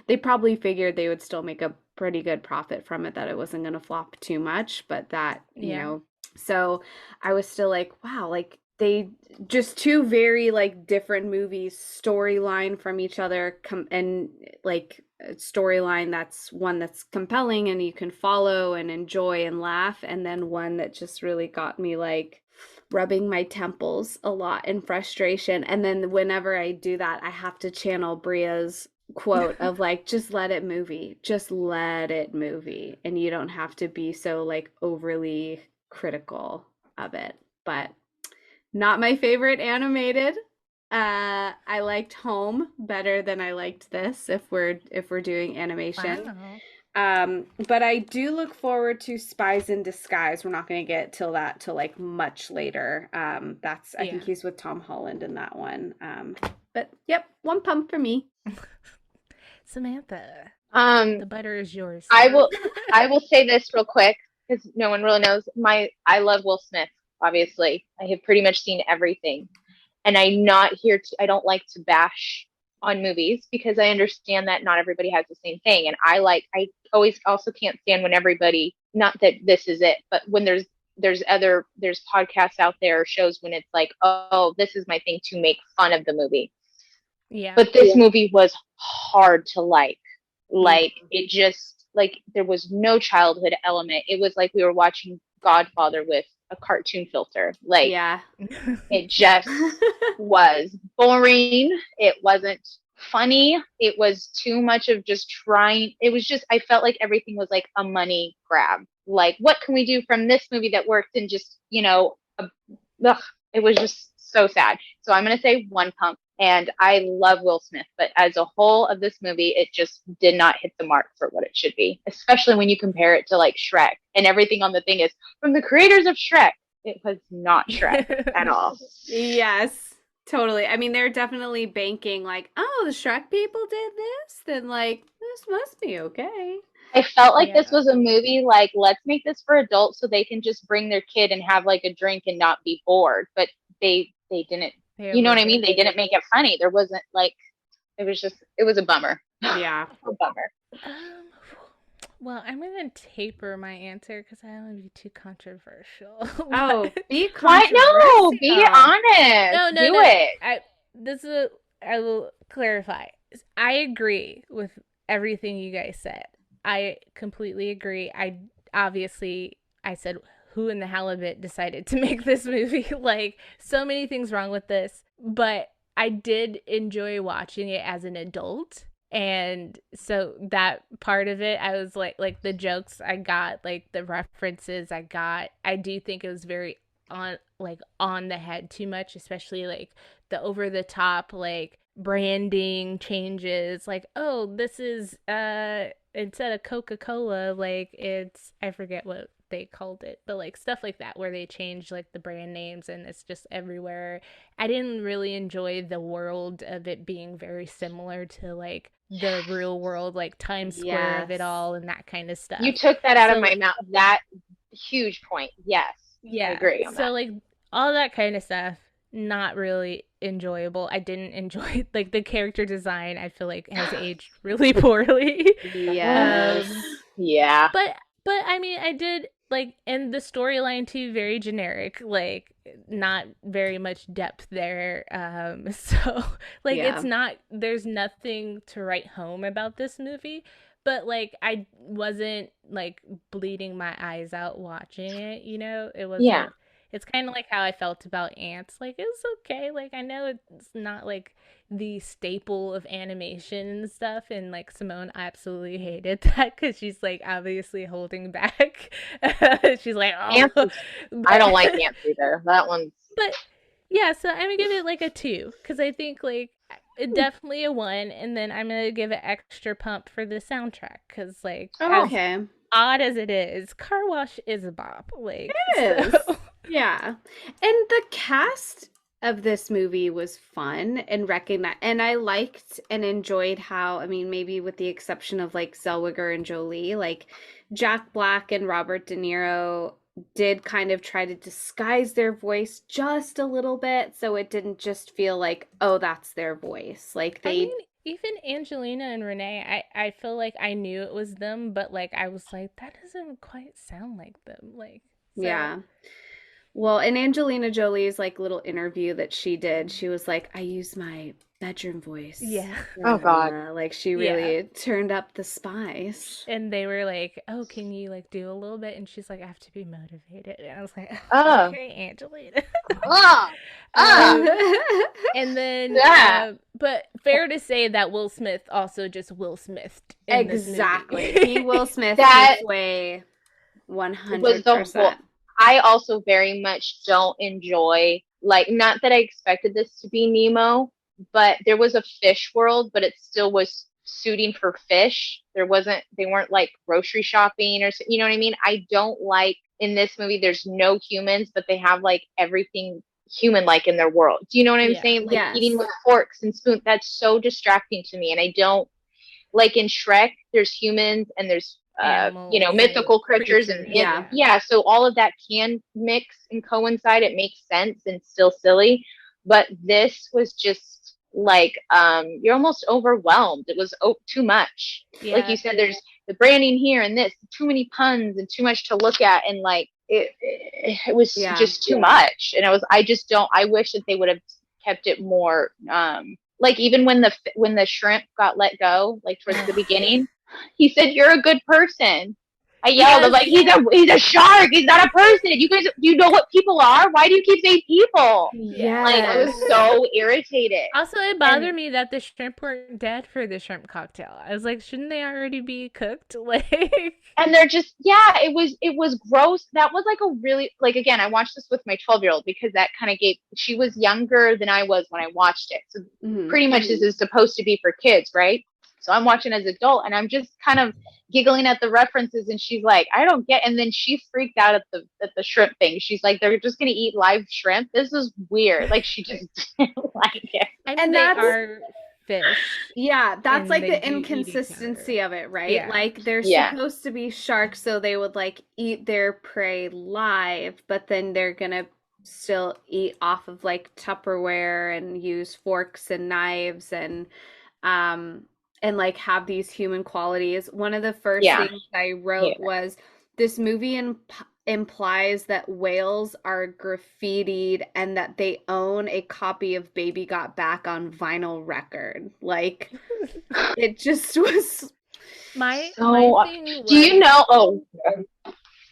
They probably figured they would still make a pretty good profit from it, that it wasn't going to flop too much, but that, you know, so I was still like, wow, like they just two very like different movies, storyline from each other, and like a storyline that's one that's compelling and you can follow and enjoy and laugh, and then one that just really got me like rubbing my temples a lot in frustration. And then whenever I do that, I have to channel Bria's quote of like, just let it movie, and you don't have to be so like overly critical of it. But not my favorite animated. I liked Home better than I liked this, if we're doing animation.
Wow.
But I do look forward to Spies in Disguise. We're not going to get till like much later. I think he's with Tom Holland in that one. But yep, one pump for me.
Samantha,
Um,
the butter is yours.
I will say this real quick because no one really knows. I love Will Smith. Obviously, I have pretty much seen everything, and I don't like to bash on movies because I understand that not everybody has the same thing, and I always also can't stand when everybody, not that this is it, but when there's podcasts out there or shows when it's like, oh, this is my thing to make fun of the movie.
Yeah.
But this movie was hard to like. Like it just like there was no childhood element. It was like we were watching Godfather with a cartoon filter. Like
Yeah.
it just was boring. It wasn't funny. It was too much of just trying. It was just I felt like everything was like a money grab. Like what can we do from this movie that worked and just, it was just so sad. So I'm going to say one pump. And I love Will Smith, but as a whole of this movie, it just did not hit the mark for what it should be, especially when you compare it to like Shrek and everything on the thing is from the creators of Shrek. It was not Shrek at all.
Yes, totally. I mean, they're definitely banking like, oh, the Shrek people did this, then like this must be okay.
I felt like this was a movie like, let's make this for adults so they can just bring their kid and have like a drink and not be bored. But they didn't. You know what I mean? They didn't make it funny. There wasn't like, it was a bummer.
Yeah.
A bummer.
Well, I'm going to taper my answer because I don't want to be too controversial.
Oh, be
Why? No, be honest.
No.
Do it.
I will clarify. I agree with everything you guys said. I completely agree. I said, who in the halibut decided to make this movie? Like, so many things wrong with this, but I did enjoy watching it as an adult. And so that part of it, I was like the jokes I got, like the references I got, I do think it was very on the head too much, especially like the over the top, like branding changes, like, oh, this is, instead of Coca-Cola, like it's, I forget what they called it, but like stuff like that where they changed like the brand names and it's just everywhere. I didn't really enjoy the world of it being very similar to like the real world, like Times Square of it all and that kind of stuff.
You took that out of my mouth. That huge point. Yes.
Yeah.
I agree on that.
So like all that kind of stuff, not really enjoyable. I didn't enjoy like the character design. I feel like has aged really poorly.
Yes.
Yeah.
But I mean, I did like, and the storyline too, very generic, like not very much depth there. So like it's not, there's nothing to write home about this movie, but like I wasn't like bleeding my eyes out watching it, it was it's kind of like how I felt about Ants. Like, it was okay. Like, I know it's not like the staple of animation and stuff. And like Simone absolutely hated that because she's like obviously holding back. She's like, oh.
Ants, I don't like Ants either. That one's.
But yeah, so I'm gonna give it like a 2 because I think like definitely a 1, and then I'm gonna give it extra pump for the soundtrack because like as odd as it is, Car Wash is a bop. Like
it is. Yeah. And the cast of this movie was fun and and I liked and enjoyed how, I mean, maybe with the exception of like Zellweger and Jolie, like Jack Black and Robert De Niro did kind of try to disguise their voice just a little bit so it didn't just feel like, oh, that's their voice. Like they
I mean, even Angelina and Renee, I feel like I knew it was them, but like I was like, that doesn't quite sound like them. Like so.
Yeah. Well, in Angelina Jolie's like little interview that she did, she was like, I use my bedroom voice.
Yeah.
Oh God.
Like she really turned up the spice.
And they were like, oh, can you like do a little bit? And she's like, I have to be motivated. And I was like, oh, okay, Angelina. And then, but fair to say that Will Smith also just Will Smithed.
Exactly. He Will Smith that way 100%.
I also very much don't enjoy, like, not that I expected this to be Nemo, but there was a fish world, but it still was suiting for fish. They weren't like grocery shopping or, you know what I mean? I don't like in this movie, there's no humans, but they have like everything human-like in their world. Do you know what I'm saying? Like eating with forks and spoons. That's so distracting to me. And I don't like in Shrek, there's humans and there's
Animals
mythical
and
creatures and
Yeah.
so all of that can mix and coincide. It makes sense and still silly, but this was just like you're almost overwhelmed. It was too much. Like you said, there's the branding here and this, too many puns and too much to look at, and like it was just too much. And I wish that they would have kept it more like even when the shrimp got let go, like towards the beginning, he said, "You're a good person." I yelled, I was like, he's a shark. He's not a person. You guys, do you know what people are? Why do you keep saying people?
Yeah.
Like, I was so irritated.
Also, it bothered me that the shrimp weren't dead for the shrimp cocktail. I was like, shouldn't they already be cooked? Like,
and they're just, it was gross. That was like a really, like, again, I watched this with my 12-year-old because that kind of she was younger than I was when I watched it. So pretty much this is supposed to be for kids, right? So I'm watching as an adult and I'm just kind of giggling at the references, and she's like, I don't get, and then she freaked out at the shrimp thing. She's like, they're just going to eat live shrimp. This is weird. Like, she just didn't like it.
I mean, they are fish.
Yeah, that's like the inconsistency of it, right?
Yeah.
Like they're supposed to be sharks, so they would like eat their prey live, but then they're gonna still eat off of like Tupperware and use forks and knives and like have these human qualities. One of the first things I wrote was this movie implies that whales are graffitied and that they own a copy of Baby Got Back on vinyl record. Like, it just was
my thing was,
do you know?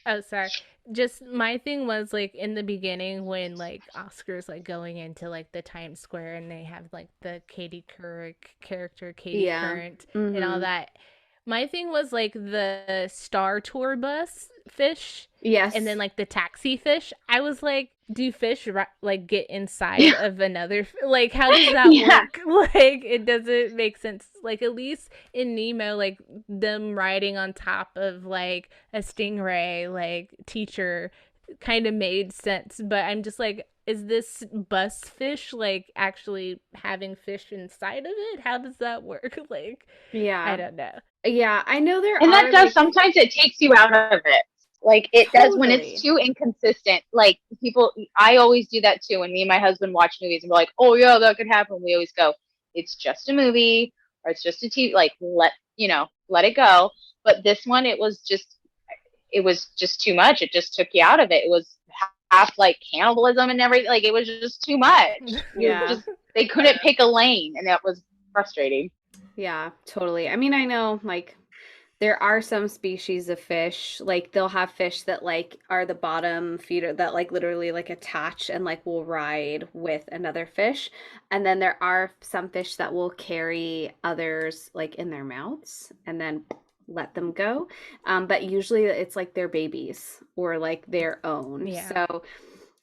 Oh, sorry. Just my thing was like in the beginning when like Oscar's like going into like the Times Square and they have like the Katie Couric character, Katie Current, and all that. My thing was like the Star Tour bus fish.
Yes.
And then like the taxi fish. I was like, do fish like get inside of another? Like, how does that work? Like, it doesn't make sense. Like, at least in Nemo, like them riding on top of like a stingray, like teacher, kind of made sense. But I'm just like, is this bus fish like actually having fish inside of it? How does that work? Like, I don't know.
Yeah, I know there
and
are.
And that does, like, sometimes it takes you out of it. Like, it does when it's too inconsistent. Like, I always do that too. When me and my husband watch movies and we're like, oh yeah, that could happen. We always go, it's just a movie or it's just a TV. Like, let it go. But this one, it was just too much. It just took you out of it. It was half like cannibalism and everything. Like, it was just too much.
Yeah.
They couldn't pick a lane, and that was frustrating.
Yeah, totally. I mean, I know, like, there are some species of fish, like they'll have fish that like are the bottom feeder that like literally like attach and like will ride with another fish. And then there are some fish that will carry others like in their mouths and then let them go. But usually it's like their babies or like their own.
Yeah.
So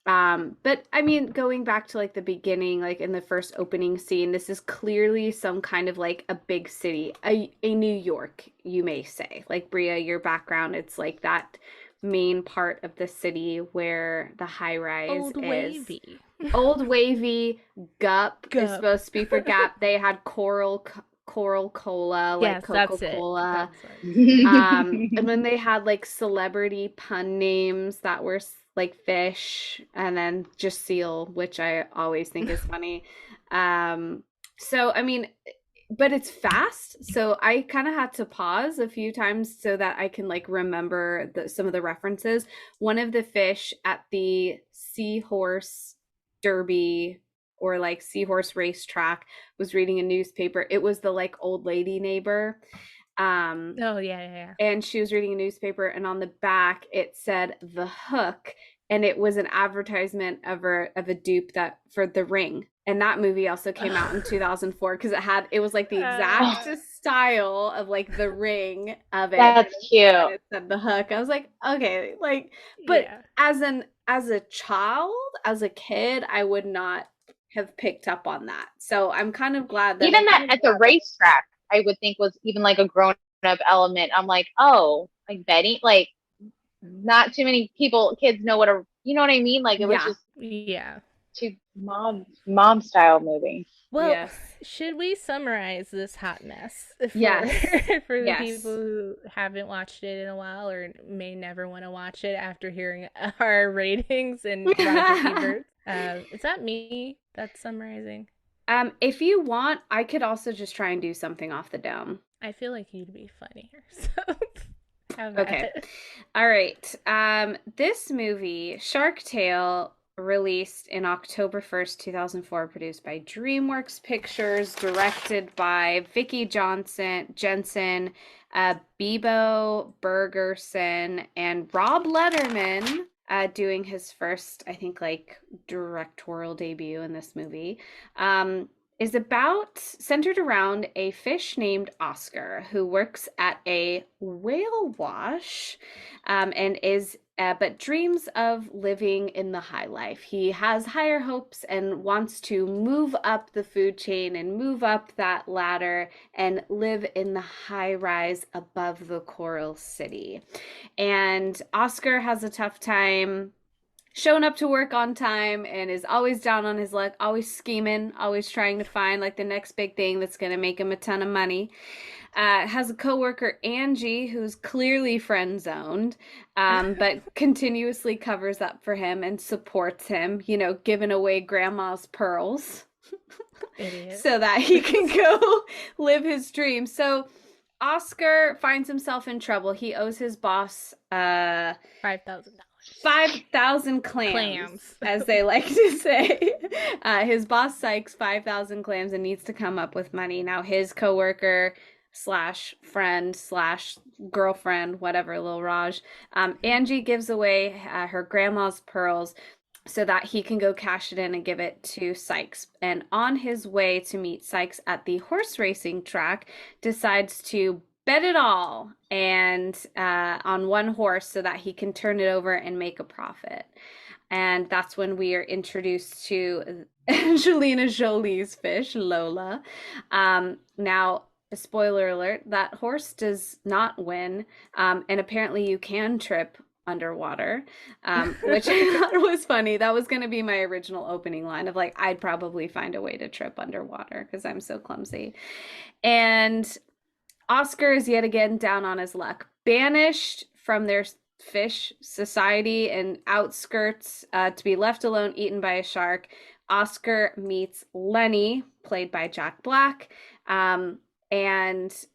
but I mean, going back to like the beginning, like in the first opening scene, this is clearly some kind of like a big city, a New York, you may say. Like, Bria, your background, it's like that main part of the city where the high rise
Old wavy.
Old wavy. Gup is supposed to be for Gap. They had Coral Cola, like Coca-Cola. And then they had like celebrity pun names that were like fish, and then just seal, which I always think is funny. So I mean, but it's fast, so I kind of had to pause a few times so that I can like remember some of the references. One of the fish at the seahorse derby or like seahorse racetrack was reading a newspaper. It was the like old lady neighbor.
Oh yeah.
And she was reading a newspaper, and on the back it said The Hook, and it was an advertisement of a dupe that for The Ring. And that movie also came out in 2004 because it was like the exact style of like The Ring of it.
That's cute.
It said The Hook. I was like, okay, like, but as a child, as a kid, I would not have picked up on that. So I'm kind of glad that
even that at the racetrack, I would think was even like a grown up element. I'm like, oh, like betting, like not too many kids know you know what I mean? Like, it was just, too mom style movie.
Well,
Yes.
should we summarize this hot mess for
Yes.
for the
Yes.
people who haven't watched it in a while or may never want to watch it after hearing our ratings and Roger Ebert? Is that me that's summarizing?
If you want, I could also just try and do something off the dome.
I feel like you'd be funnier, so have at
Okay.
it.
All right. This movie, Sharktale, released in October 1st, 2004, produced by DreamWorks Pictures, directed by Vicki Jensen, Bebo Bergerson, and Rob Letterman, doing his first, I think, like directorial debut in this movie. Is centered around a fish named Oscar who works at a whale wash, and is but dreams of living in the high life. He has higher hopes and wants to move up the food chain and move up that ladder and live in the high rise above the coral city. And Oscar has a tough time showing up to work on time and is always down on his luck, always scheming, always trying to find like the next big thing that's going to make him a ton of money. Has a coworker, Angie, who's clearly friend zoned, but continuously covers up for him and supports him, giving away grandma's pearls so that he can go live his dream. So Oscar finds himself in trouble. He owes his boss
$5,000.
5,000 clams, as they like to say. His boss Sykes 5,000 clams and needs to come up with money. Now his coworker slash friend slash girlfriend, whatever, Lil Raj, Angie gives away her grandma's pearls so that he can go cash it in and give it to Sykes. And on his way to meet Sykes at the horse racing track, decides to bet it all and on one horse so that he can turn it over and make a profit. And that's when we are introduced to Angelina Jolie's fish, Lola. Now, a spoiler alert, that horse does not win. And apparently you can trip underwater, which I thought was funny. That was going to be my original opening line of like, I'd probably find a way to trip underwater because I'm so clumsy. And Oscar is yet again down on his luck, banished from their fish society and outskirts to be left alone, eaten by a shark. Oscar meets Lenny, played by Jack Black, and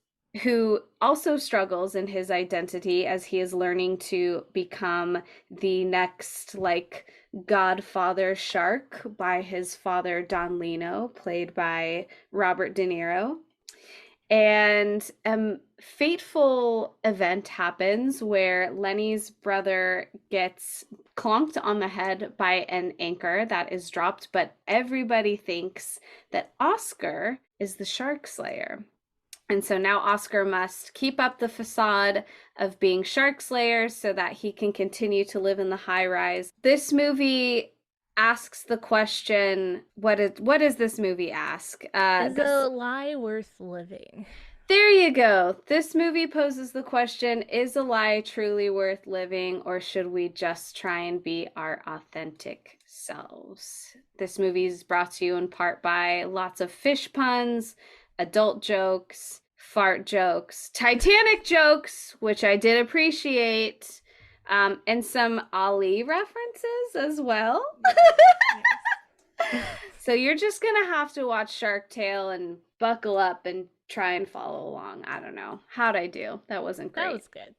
who also struggles in his identity as he is learning to become the next, like, godfather shark by his father, Don Lino, played by Robert De Niro. And a fateful event happens where Lenny's brother gets clonked on the head by an anchor that is dropped, but everybody thinks that Oscar is the shark slayer. And so now Oscar must keep up the facade of being shark slayer so that he can continue to live in the high rise. This movie asks the question, what does this movie ask?
Is a lie worth living?
There you go. This movie poses the question, is a lie truly worth living, or should we just try and be our authentic selves? This movie is brought to you in part by lots of fish puns, adult jokes, fart jokes, Titanic jokes, which I did appreciate, and some Ali references as well. Yes. So you're just gonna have to watch Sharktale and buckle up and try and follow along. I don't know. How'd I do? That wasn't great.
That was good.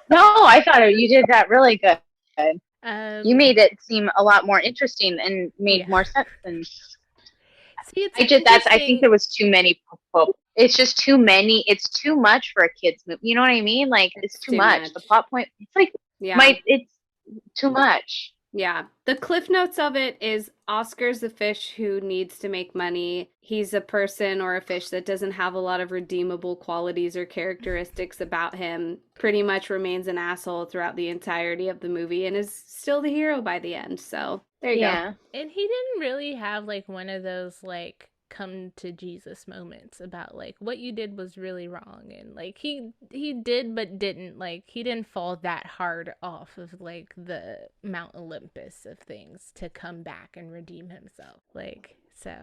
No, I thought you did that really good. You made it seem a lot more interesting and made more sense. And
see,
I think there was too many. It's just too many. It's too much for a kid's movie. You know what I mean? Like it's too much. The plot point. It's like it's too much.
Yeah. The cliff notes of it is Oscar's a fish who needs to make money. He's a person or a fish that doesn't have a lot of redeemable qualities or characteristics about him. Pretty much remains an asshole throughout the entirety of the movie and is still the hero by the end. So there you go.
And he didn't really have like one of those like come to Jesus moments about like what you did was really wrong, and like he did but didn't, like he didn't fall that hard off of like the Mount Olympus of things to come back and redeem himself. Like, so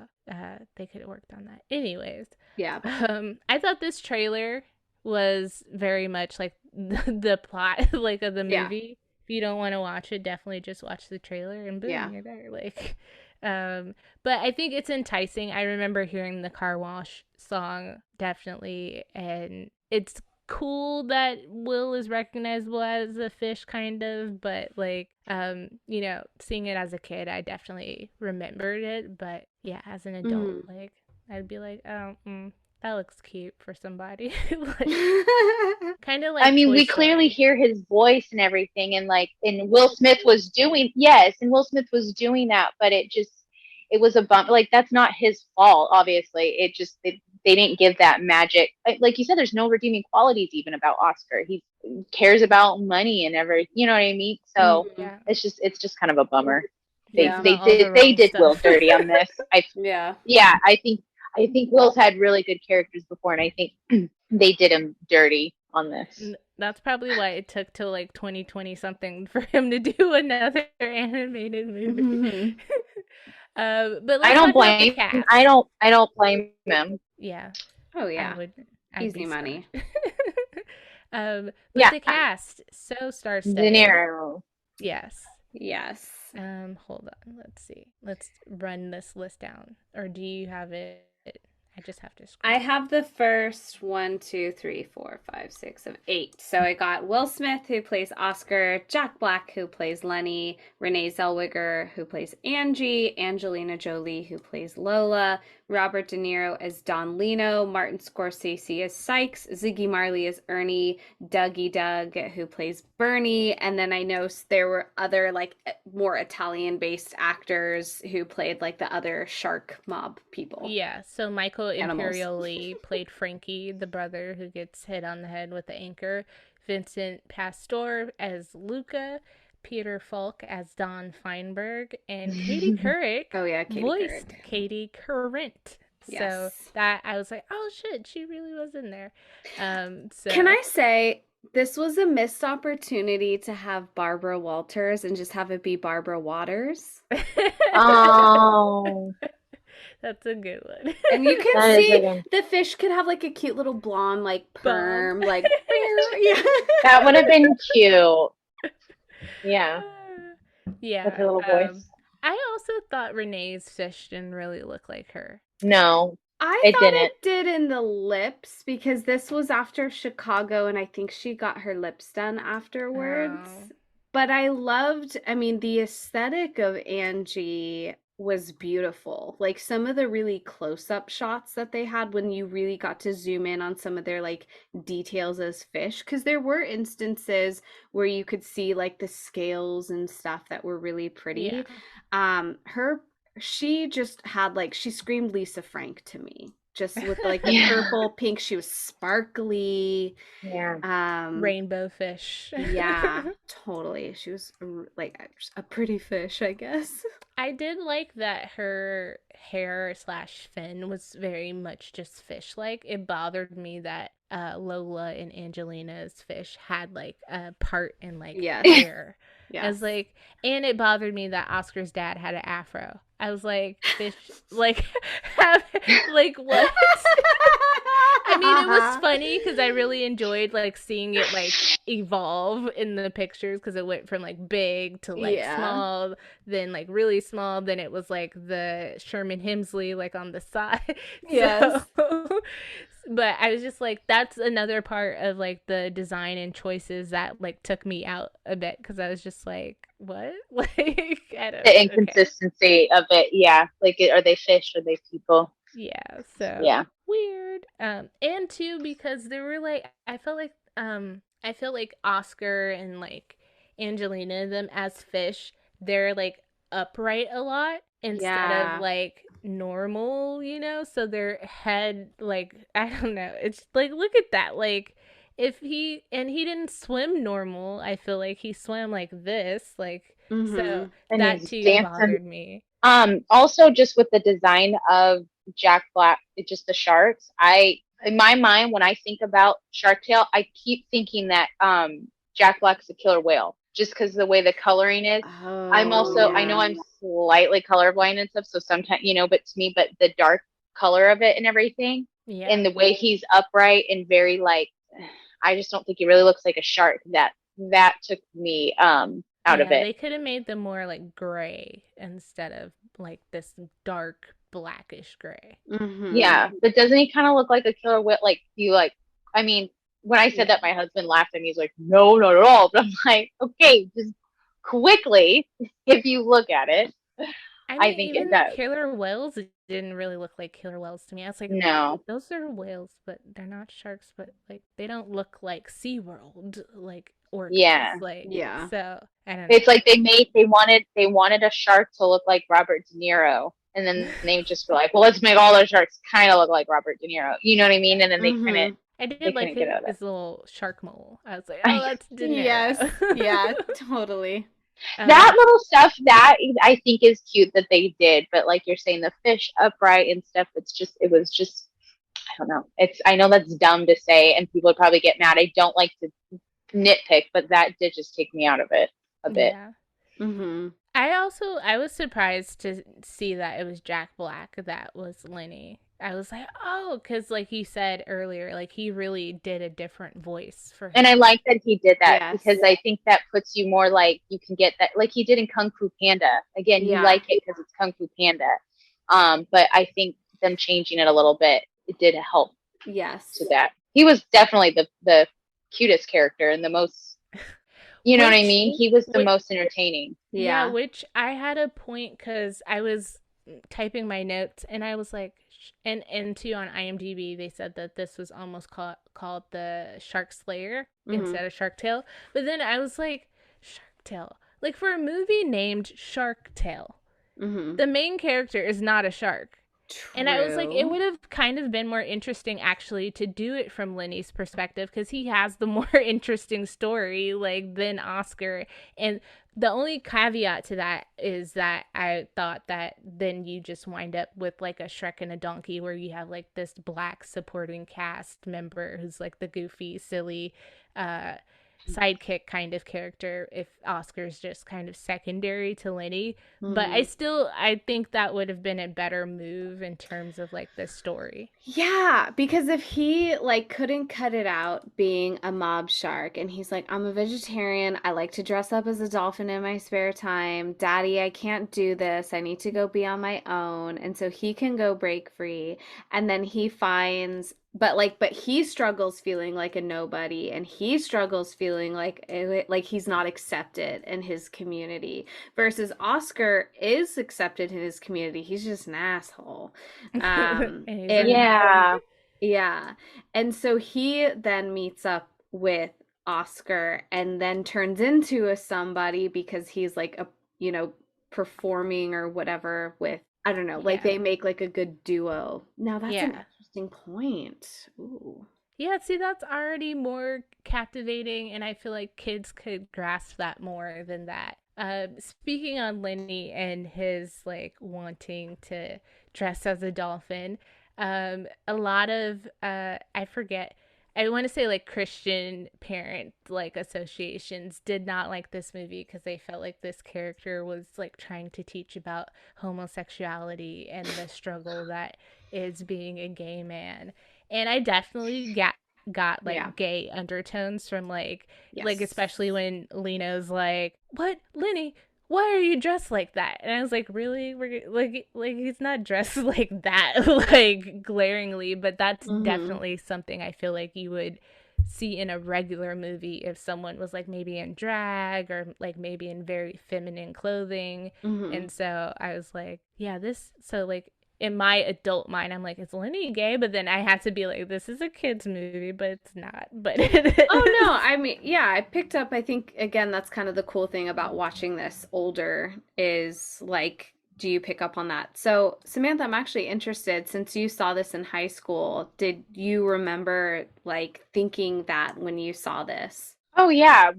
they could have worked on that. Anyways,
Yeah.
I thought this trailer was very much like the plot like of the movie. If you don't want to watch it, definitely just watch the trailer and boom, you're there. Like, but I think it's enticing. I remember hearing the Car Wash song, definitely, and it's cool that Will is recognizable as a fish, kind of, but like, you know, seeing it as a kid, I definitely remembered it, but yeah, as an adult, like, I'd be like, oh, that looks cute for somebody. Like, kind of like,
I mean,
Toy
we
Story.
clearly hear his voice and everything, and like, and Will Smith was doing that, but it was a bump. Like, that's not his fault, obviously. It just they didn't give that magic. Like you said, there's no redeeming qualities even about Oscar. He cares about money and everything. You know what I mean? So it's just kind of a bummer. They did Will dirty on this. I think Will's had really good characters before, and I think they did him dirty on this.
That's probably why it took till like 2020 something for him to do another animated movie. But
I don't blame him. I don't blame him.
Yeah.
Oh yeah.
I'd
easy money.
But the cast, so star-studded.
Deniro.
Yes.
Hold
on. Let's see. Let's run this list down. Or do you have it? I just have to scroll.
I have the first 1, 2, 3, 4, 5, 6 of 8. So I got Will Smith, who plays Oscar, Jack Black, who plays Lenny, Renee Zellweger, who plays Angie, Angelina Jolie, who plays Lola, Robert De Niro as Don Lino, Martin Scorsese as Sykes, Ziggy Marley as Ernie, Dougie Doug, who plays Bernie, and then I know there were other like more Italian-based actors who played like the other shark mob people.
Yeah, so Michael Imperioli played Frankie, the brother who gets hit on the head with the anchor. Vincent Pastore as Luca. Peter Falk as Don Feinberg, and Katie Couric voiced Katie Couric. So that I was like, oh shit, she really was in there. So
can I say this was a missed opportunity to have Barbara Walters and just have it be Barbara Waters?
Oh.
That's a good one.
And you can see the fish could have like a cute little blonde like perm, like
that would have been cute. Yeah. With her little voice.
I also thought Renee's fish didn't really look like her.
No,
I thought it did in the lips, because this was after Chicago and I think she got her lips done afterwards. But I loved, the aesthetic of Angie was beautiful. Like some of the really close-up shots that they had when you really got to zoom in on some of their like details as fish, because there were instances where you could see like the scales and stuff that were really pretty. She just had like, she screamed Lisa Frank to me, just with like the purple pink. She was sparkly.
Rainbow fish.
Yeah, totally. She was like a pretty fish, I guess.
I did like that her hair / fin was very much just fish-like. It bothered me that Lola and Angelina's fish had like a part in like hair. I was like, and it bothered me that Oscar's dad had an afro. I was like, fish, like, like what? It was funny because I really enjoyed like seeing it like evolve in the pictures, because it went from like big to like small, then like really small, then it was like the Sherman Hemsley like on the side. But I was just like, that's another part of like the design and choices that like took me out a bit, because I was just like, what? Like, I don't know.
The inconsistency of it, like, are they fish? Are they people?
Weird. And too, because there were like, I felt like Oscar and like Angelina, them as fish, they're like upright a lot instead of like normal, so their head, like, I don't know, it's like, look at that, like, he didn't swim normal. I feel like he swam like this, like, so and that too bothered me.
Also, just with the design of Jack Black, it's just the sharks. In my mind, when I think about Sharktale, I keep thinking that Jack Black's a killer whale, just because the way the coloring is. I'm
Oh,
also, I know
yeah.
I'm slightly colorblind and stuff, so sometimes, but to me, but the dark color of it and everything,
Yeah.
and the way he's upright and very like, I just don't think he really looks like a shark. That took me out of
Yeah,
it.
they could have made them more like gray instead of like this dark blackish gray.
Mm-hmm.
Yeah, but doesn't he kind of look like a killer whale? Like you like, I mean, when I said
Yeah.
that, my husband laughed at me. He's like, "No, not at all." But I'm like, "Okay, just quickly, if you look at it,
I
I
mean,
think it
even the
does."
killer whales didn't really look like killer whales to me. I was like,
No,
those are whales, but they're not sharks, but like they don't look like SeaWorld, like orcas.
yeah,
Like,
Yeah.
so I don't
it's
know.
like they wanted a shark to look like Robert De Niro, and then they just were like, "Well, let's make all the sharks kind of look like Robert De Niro." You know what I mean? And then
Mm-hmm.
I
they
did like
couldn't get out of
his little shark mole. I was like, oh,
that.
that's De
Yes. Yeah,
Niro.
totally.
That little stuff that I think is cute that they did, but like you're saying, the fish upright and stuff, it was just, I don't know. I know that's dumb to say, and people would probably get mad. I don't like to nitpick, but that did just take me out of it a bit.
Yeah.
Mm-hmm.
I was surprised to see that it was Jack Black that was Lenny. I was like, oh, because like you said earlier, like he really did a different voice for
And
him.
I like that he did that
Yes.
because I think that puts you more like you can get that, like he did in Kung Fu Panda. Again, you
Yeah.
like it because it's Kung Fu Panda. But I think them changing it a little bit, it did help
Yes.
to that. He was definitely the cutest character and the most, you know what I mean? He was the most entertaining.
Yeah,
Yeah.
which I had a point because I was typing my notes and I was like, and too on IMDb they said that this was almost called the Shark Slayer instead of Sharktale. But then I was like, Sharktale, like for a movie named Sharktale, the main character is not a shark.
True.
And I was like, it would have kind of been more interesting actually to do it from Lenny's perspective because he has the more interesting story like than Oscar. And the only caveat to that is that I thought that then you just wind up with like a Shrek and a donkey where you have like this black supporting cast member who's like the goofy, silly, sidekick kind of character if Oscar's just kind of secondary to Lenny. But I think that would have been a better move in terms of like the story.
Yeah, because if he like couldn't cut it out being a mob shark and he's like, I'm a vegetarian, I like to dress up as a dolphin in my spare time. Daddy, I can't do this. I need to go be on my own. And so he can go break free. And then he finds but he struggles feeling like a nobody and he struggles feeling like he's not accepted in his community versus Oscar is accepted in his community. He's just an asshole.
And
Yeah.
Yeah. And so he then meets up with Oscar and then turns into a somebody because he's like performing or whatever with, I don't know, like they make like a good duo. Now that's an interesting point. Ooh.
Yeah, see, that's already more captivating, and I feel like kids could grasp that more than that. Speaking on Lenny and his like wanting to dress as a dolphin, a lot of I forget. I want to say like Christian parent like associations did not like this movie because they felt like this character was like trying to teach about homosexuality and the struggle that is being a gay man. And I definitely got like gay undertones from like especially when Leno's like, "What, Lenny? Why are you dressed like that?" And I was like, "Really? We're like he's not dressed like that like glaringly, but that's definitely something I feel like you would see in a regular movie if someone was like maybe in drag or like maybe in very feminine clothing." And so I was like, yeah, this so like in my adult mind, I'm like, is Lenny gay? But then I had to be like, this is a kid's movie, but it's not. But
oh no, I mean, yeah, I picked up. I think again, that's kind of the cool thing about watching this older is like, do you pick up on that? So Samantha, I'm actually interested. Since you saw this in high school, did you remember like thinking that when you saw this?
Oh yeah,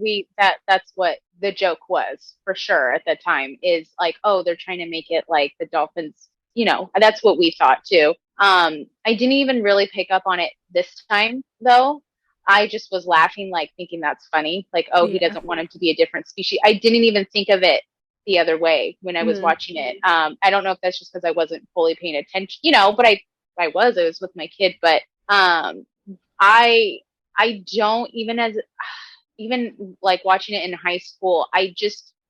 that's what the joke was for sure at the time is like, oh, they're trying to make it like the dolphins that's what we thought too. I didn't even really pick up on it this time though. I just was laughing, like thinking that's funny. Like, oh, he
Yeah.
doesn't want him to be a different species. I didn't even think of it the other way when I was watching it. I don't know if that's just because I wasn't fully paying attention, but I was with my kid, but I don't even like watching it in high school.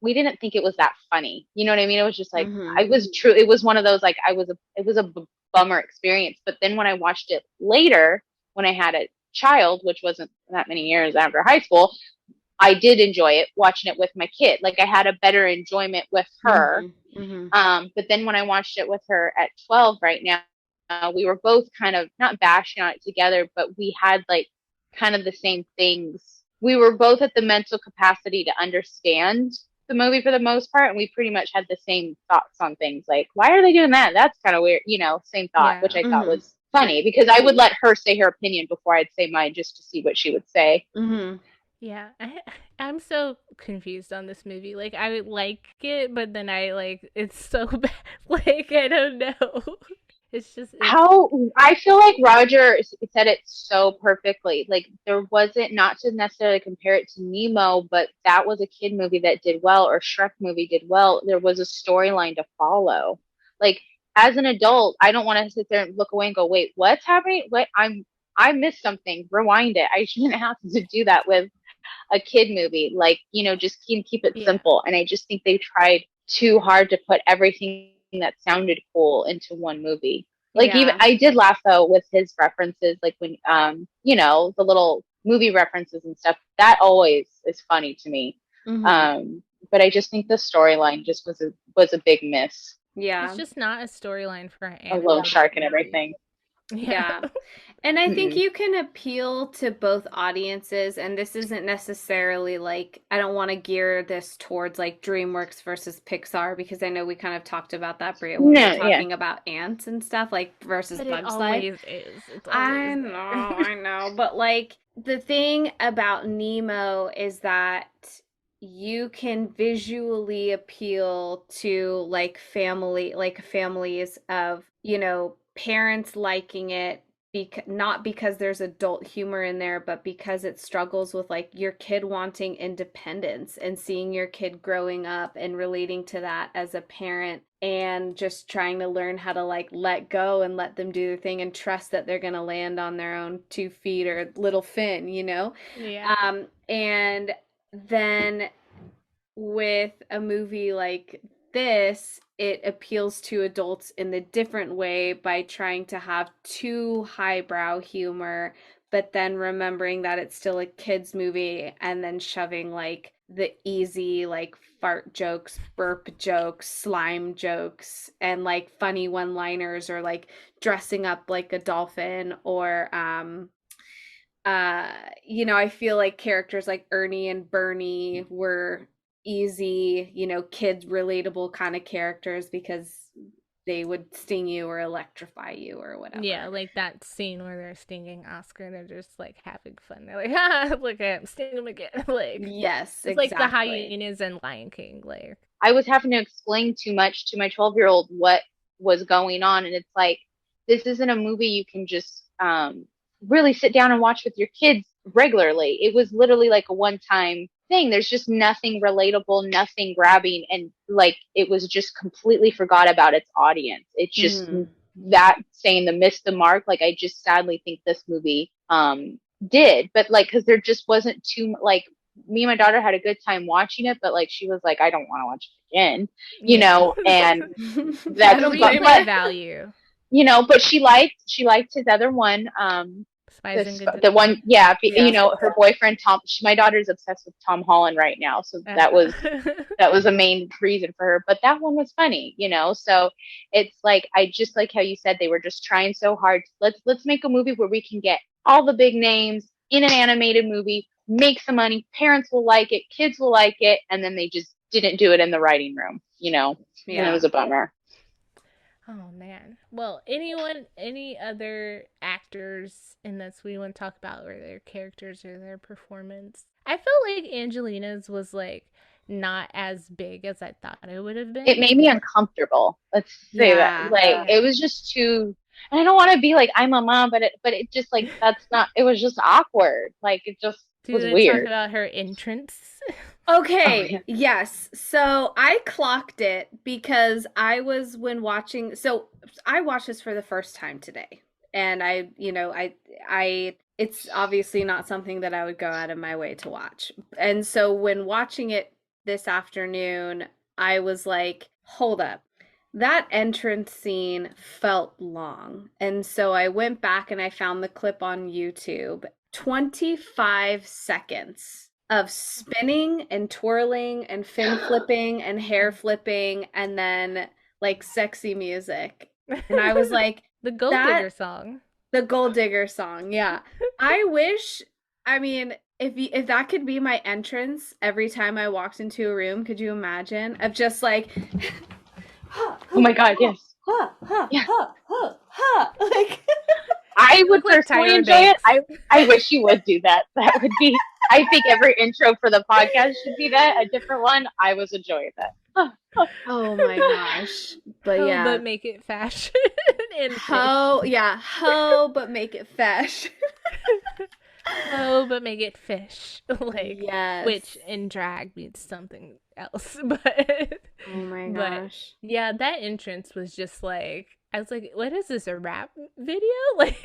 We didn't think it was that funny. You know what I mean? It was just like it was one of those like it was a bummer experience. But then when I watched it later, when I had a child, which wasn't that many years after high school, I did enjoy it watching it with my kid. Like I had a better enjoyment with her. But then when I watched it with her at 12 right now, we were both kind of not bashing on it together, but we had like kind of the same things. We were both at the mental capacity to understand the movie for the most part, and we pretty much had the same thoughts on things like, why are they doing that? That's kind of weird, same thought, which I thought was funny because I would let her say her opinion before I'd say mine just to see what she would say.
Yeah, I'm so confused on this movie. Like, I like it, but then it's so bad. Like, I don't know.
How I feel like Roger said it so perfectly. Like there wasn't, not to necessarily compare it to Nemo, but that was a kid movie that did well, or Shrek movie did well. There was a storyline to follow. Like as an adult, I don't want to sit there and look away and go, wait, what's happening? I missed something. Rewind it. I shouldn't have to do that with a kid movie. Like, just keep it simple. And I just think they tried too hard to put everything that sounded cool into one movie. Like even I did laugh though with his references, like when the little movie references and stuff. That always is funny to me. But I just think the storyline just was a big miss.
Yeah,
it's just not a storyline for an
a little shark and everything.
Yeah. And I think you can appeal to both audiences, and this isn't necessarily like, I don't want to gear this towards like DreamWorks versus Pixar, because I know we kind of talked about that, Bria, when we were talking about ants and stuff, like versus Bugs Life.
It always is.
I know. But like the thing about Nemo is that you can visually appeal to like families of, parents liking it, not because there's adult humor in there, but because it struggles with like your kid wanting independence and seeing your kid growing up and relating to that as a parent, and just trying to learn how to like let go and let them do their thing and trust that they're going to land on their own 2 feet or little fin, and then with a movie like this, it appeals to adults in the different way by trying to have too highbrow humor, but then remembering that it's still a kid's movie, and then shoving like the easy like fart jokes, burp jokes, slime jokes, and like funny one-liners, or like dressing up like a dolphin, or I feel like characters like Ernie and Bernie were easy, kids relatable kind of characters because they would sting you or electrify you or whatever.
Yeah, like that scene where they're stinging Oscar and they're just like having fun. They're like, ah, look at him, sting him again. Like,
yes,
it's
exactly.
like the hyenas in Lion King. Like,
I was having to explain too much to my 12-year-old what was going on, and it's like, this isn't a movie you can just really sit down and watch with your kids regularly. It was literally like a one-time thing. There's just nothing relatable, nothing grabbing, and like it was just completely forgot about its audience. It's just that saying the missed the mark. Like I just sadly think this movie did, but like because there just wasn't too like, me and my daughter had a good time watching it, but like she was like, I don't want to watch it again, and that's
value.
But she liked his other one, the one, her boyfriend Tom. My daughter's obsessed with Tom Holland right now, so that was a main reason for her. But that one was funny, So it's like, I just like how you said they were just trying so hard. Let's make a movie where we can get all the big names in an animated movie, make some money, parents will like it, kids will like it, and then they just didn't do it in the writing room, and it was a bummer.
Oh man. Well, any other actors in this we want to talk about, or their characters or their performance? I felt like Angelina's was like not as big as I thought it would have been.
It made me uncomfortable. Let's say that. Like, it was just too. And I don't want to be like I'm a mom, but it just like that's not. It was just awkward. Like it just was
talk
weird.
about her entrance?
Okay,
Oh, yeah.
yes. So I clocked it because I was when watching. So I watched this for the first time today, and it's obviously not something that I would go out of my way to watch. And so when watching it this afternoon, I was like, hold up. That entrance scene felt long. And so I went back and I found the clip on YouTube. 25 seconds of spinning and twirling and fin flipping and hair flipping and then like sexy music. And I was like,
the Gold Digger song.
The Gold Digger song, yeah. I wish, I mean, if that could be my entrance every time I walked into a room, could you imagine? Of just like,
Oh my God, yes. Yeah.
Like,
I would
like
personally
Tyra
enjoy it.
Banks.
I wish you would do that. That would be. I think every intro for the podcast should be that, a different one. I was enjoying that.
oh my gosh. But yeah.
But make it fashion.
But make it fashion.
But make it fish. Like,
yes.
Which in drag means something else. But
oh my gosh.
But, yeah, that entrance was just like, I was like, what is this, a rap video? Like,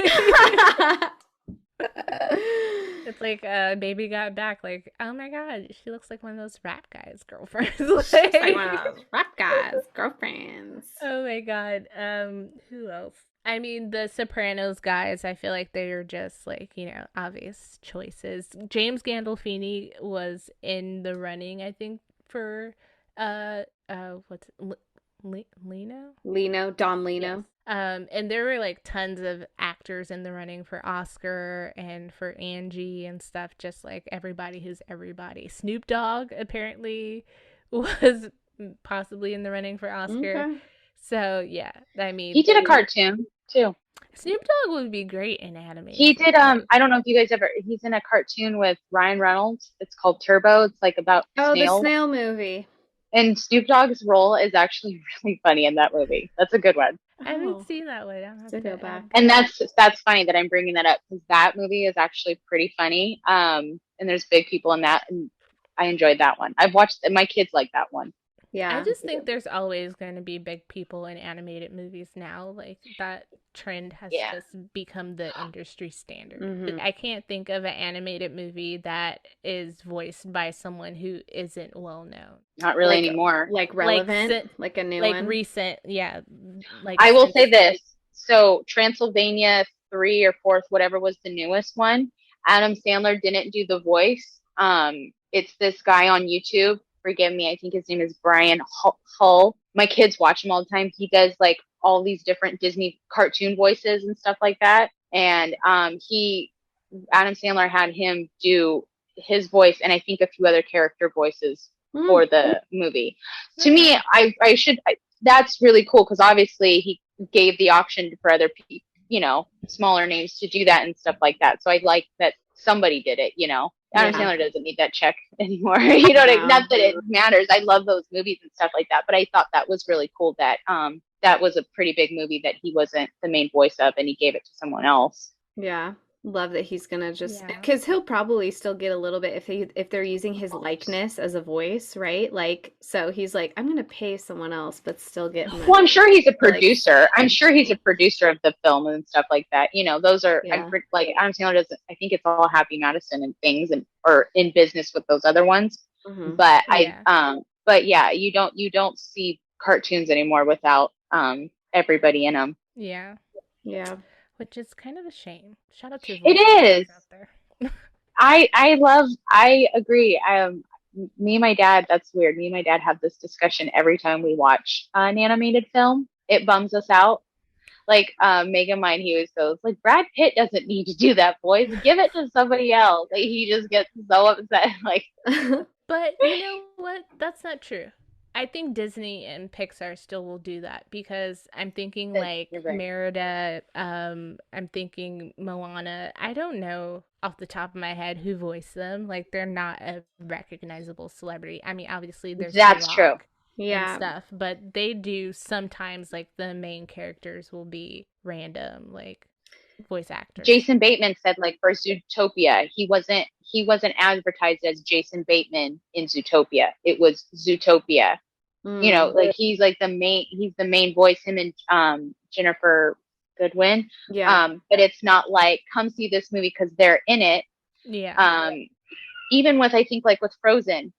it's like Baby Got Back. Like, oh my God, she looks like one of those rap guys' girlfriends.
Like one of those rap guys' girlfriends.
Oh my God. Who else? I mean, the Sopranos guys, I feel like they are just like, obvious choices. James Gandolfini was in the running, I think, for what's it?
Don Lino.
Yes. And there were like tons of actors in the running for Oscar and for Angie and stuff, just like everybody who's everybody. Snoop Dogg apparently was possibly in the running for Oscar.
Okay.
So yeah, I mean,
he did a cartoon too.
Snoop Dogg would be great in animation.
He did. I don't know if you guys ever. He's in a cartoon with Ryan Reynolds. It's called Turbo. It's like about snails.
The snail movie.
And Snoop Dogg's role is actually really funny in that movie. That's a good one.
I haven't seen that one. I'll have to
go back.
And that's funny that I'm bringing that up because that movie is actually pretty funny. And there's big people in that, and I enjoyed that one. I've watched. My kids like that one.
Yeah.
I just think there's always going to be big people in animated movies now. Like, that trend has just become the industry standard.
Mm-hmm.
I can't think of an animated movie that is voiced by someone who isn't well known.
Not really anymore.
Like relevant, like a new one.
Like recent, yeah. Like
I will say this. So Transylvania 3 or 4th, whatever was the newest one, Adam Sandler didn't do the voice. It's this guy on YouTube. Forgive me, I think his name is Brian Hull. My kids watch him all the time. He does like all these different Disney cartoon voices and stuff like that. And Adam Sandler had him do his voice and I think a few other character voices for the movie. To me, that's really cool because obviously he gave the option for other people, smaller names to do that and stuff like that. So I like that somebody did it, Adam Sandler doesn't need that check anymore. Not that it matters. I love those movies and stuff like that. But I thought that was really cool that that was a pretty big movie that he wasn't the main voice of and he gave it to someone else.
Yeah. Love that he's gonna just because he'll probably still get a little bit if they're using his likeness as a voice, right? Like, so he's like, I'm gonna pay someone else, but still get.
Well, I'm sure he's a producer. I'm sure he's a producer of the film and stuff like that. Those are like Adam Sandler doesn't. I think it's all Happy Madison and things, or in business with those other ones. Mm-hmm. But you don't see cartoons anymore without everybody in them.
Yeah.
Yeah.
Which is kind of a shame. Shout out to
it is. Out there. I agree. Me and my dad, that's weird. Me and my dad have this discussion every time we watch an animated film. It bums us out. Like Megamind, he always goes, like, Brad Pitt doesn't need to do that, boys. Give it to somebody else. Like, he just gets so upset. Like,
but you know what? That's not true. I think Disney and Pixar still will do that because I'm thinking like
You're right.
Merida, I'm thinking Moana. I don't know off the top of my head who voiced them. Like they're not a recognizable celebrity. I mean, obviously there's
That's true.
Rock and
Yeah.
stuff, but they do sometimes like the main characters will be random like voice actors.
Jason Bateman said like for Zootopia, he wasn't advertised as Jason Bateman in Zootopia. It was Zootopia. You know, like he's the main voice, him and Jennifer Goodwin.
Yeah.
But it's not like come see this movie because they're in it.
Yeah.
Even with I think like with Frozen,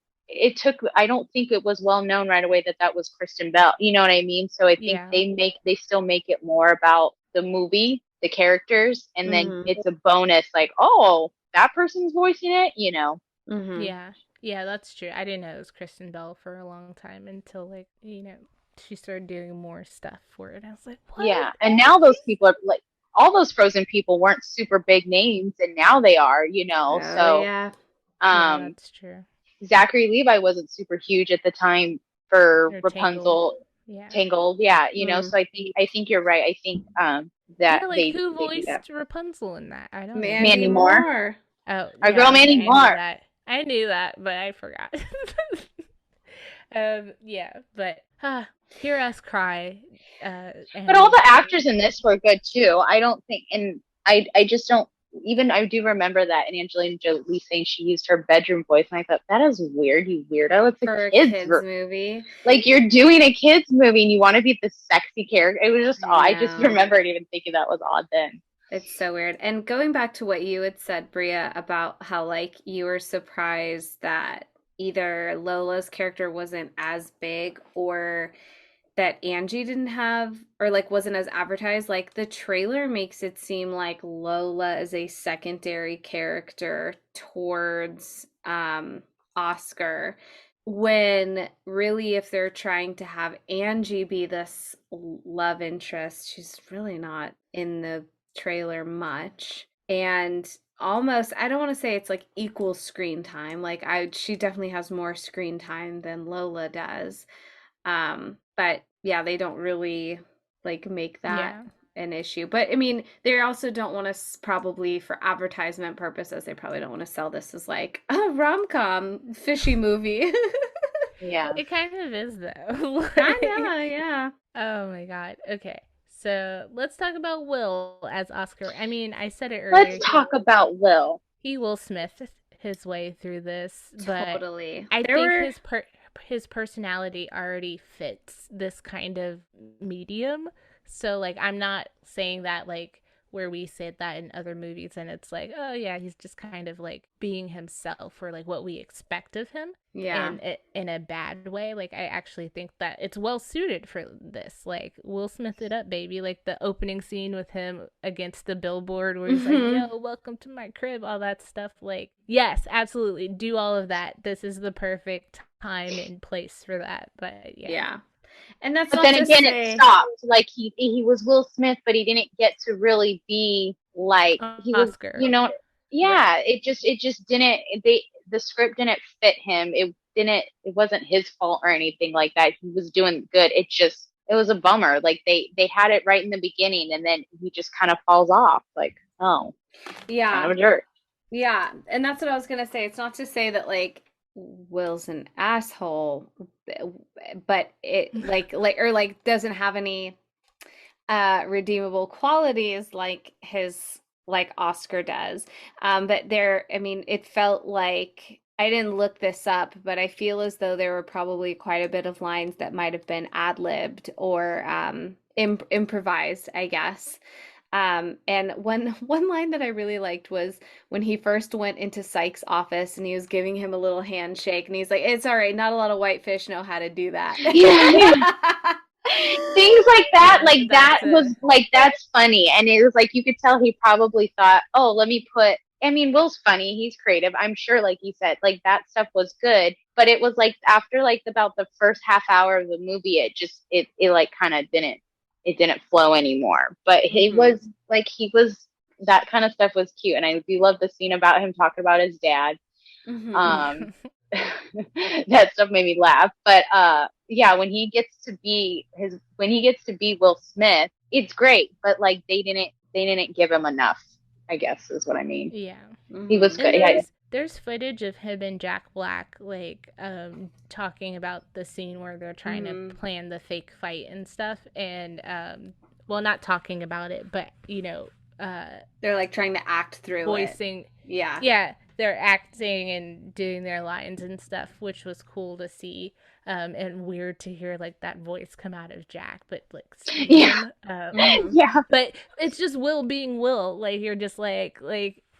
I don't think it was well known right away that was Kristen Bell. You know what I mean? So I think they still make it more about the movie, the characters, and then it's a bonus like, oh, that person's voicing it, you know.
Yeah. Yeah, that's true. I didn't know it was Kristen Bell for a long time until like, you know, she started doing more stuff for it. I was like, what?
Yeah. And now those people are like all those Frozen people weren't super big names and now they are, you know. So
yeah,
that's true.
Zachary Levi wasn't super huge at the time for Rapunzel. Tangled, yeah, you know, so I think you're right. I think that
who voiced Rapunzel in that? I don't know.
Mandy Moore.
Oh,
our girl Mandy Moore.
I knew that, but I forgot. But hear us cry.
But all the actors in this were good too. I don't think, and I just don't. Even I do remember that, and Angelina Jolie saying she used her bedroom voice, and I thought that is weird, you weirdo. It's a kids
movie.
Like you're doing a kids movie, and you want to be the sexy character. It was just, I just remembered even thinking that was odd then.
It's so weird. And going back to what you had said, Bria, about how like you were surprised that either Lola's character wasn't as big or that Angie didn't have or like wasn't as advertised. Like the trailer makes it seem like Lola is a secondary character towards Oscar, when really if they're trying to have Angie be this love interest, she's really not in the trailer much. And almost, I don't want to say it's like equal screen time. Like she definitely has more screen time than Lola does. But yeah, they don't really like make that an issue. But I mean, they also don't want to, probably for advertisement purposes, they probably don't want to sell this as like a rom-com fishy movie.
Yeah.
It kind of is though.
Yeah.
Oh my god. Okay. So let's talk about Will as Oscar. I mean, I said it earlier.
Let's talk about Will.
He Will Smith his way through this, but
totally.
I think his personality already fits this kind of medium. So like, I'm not saying that like where we said that in other movies and it's like, oh yeah, he's just kind of like being himself or like what we expect of him.
Yeah.
In a bad way. Like I actually think that it's well suited for this. Like Will Smith it up, baby. Like the opening scene with him against the billboard where he's like, yo, welcome to my crib, all that stuff. Like, yes, absolutely. Do all of that. This is the perfect time and place for that. But yeah.
And that's
but then again it stopped. Like he was Will Smith, but he didn't get to really be like he
Oscar.
Was, you know. Yeah, right. It just didn't. The script didn't fit him. It wasn't his fault or anything like that. He was doing good. It was a bummer. Like they had it right in the beginning, and then he just kind of falls off. Like, oh,
yeah,
kind of a jerk.
Yeah, and that's what I was gonna say. It's not to say that like Will's an asshole, but it like doesn't have any redeemable qualities like his like Oscar does. But it felt like, I didn't look this up, but I feel as though there were probably quite a bit of lines that might have been ad-libbed or improvised, I guess. And one line that I really liked was when he first went into Sykes' office and he was giving him a little handshake and he's like, it's all right, not a lot of whitefish know how to do that.
Yeah. Things like that, like that was like, that's funny. And it was like, you could tell he probably thought, oh, let me put, I mean, Will's funny, he's creative, I'm sure, like you said, like that stuff was good, but it was like after like about the first half hour of the movie, it like kind of didn't flow anymore. But he was that kind of stuff was cute, and I do love the scene about him talking about his dad. that stuff made me laugh. But yeah, when he gets to be Will Smith, it's great. But like they didn't give him enough, I guess is what I mean.
Yeah.
He was good.
And
Yeah.
there's footage of him and Jack Black like talking about the scene where they're trying to plan the fake fight and stuff, and well, not talking about it, but you know,
they're like trying to act through
voicing. Yeah, they're acting and doing their lines and stuff, which was cool to see. And weird to hear like that voice come out of Jack, but like
yeah.
yeah. But it's just Will being Will. Like you're just like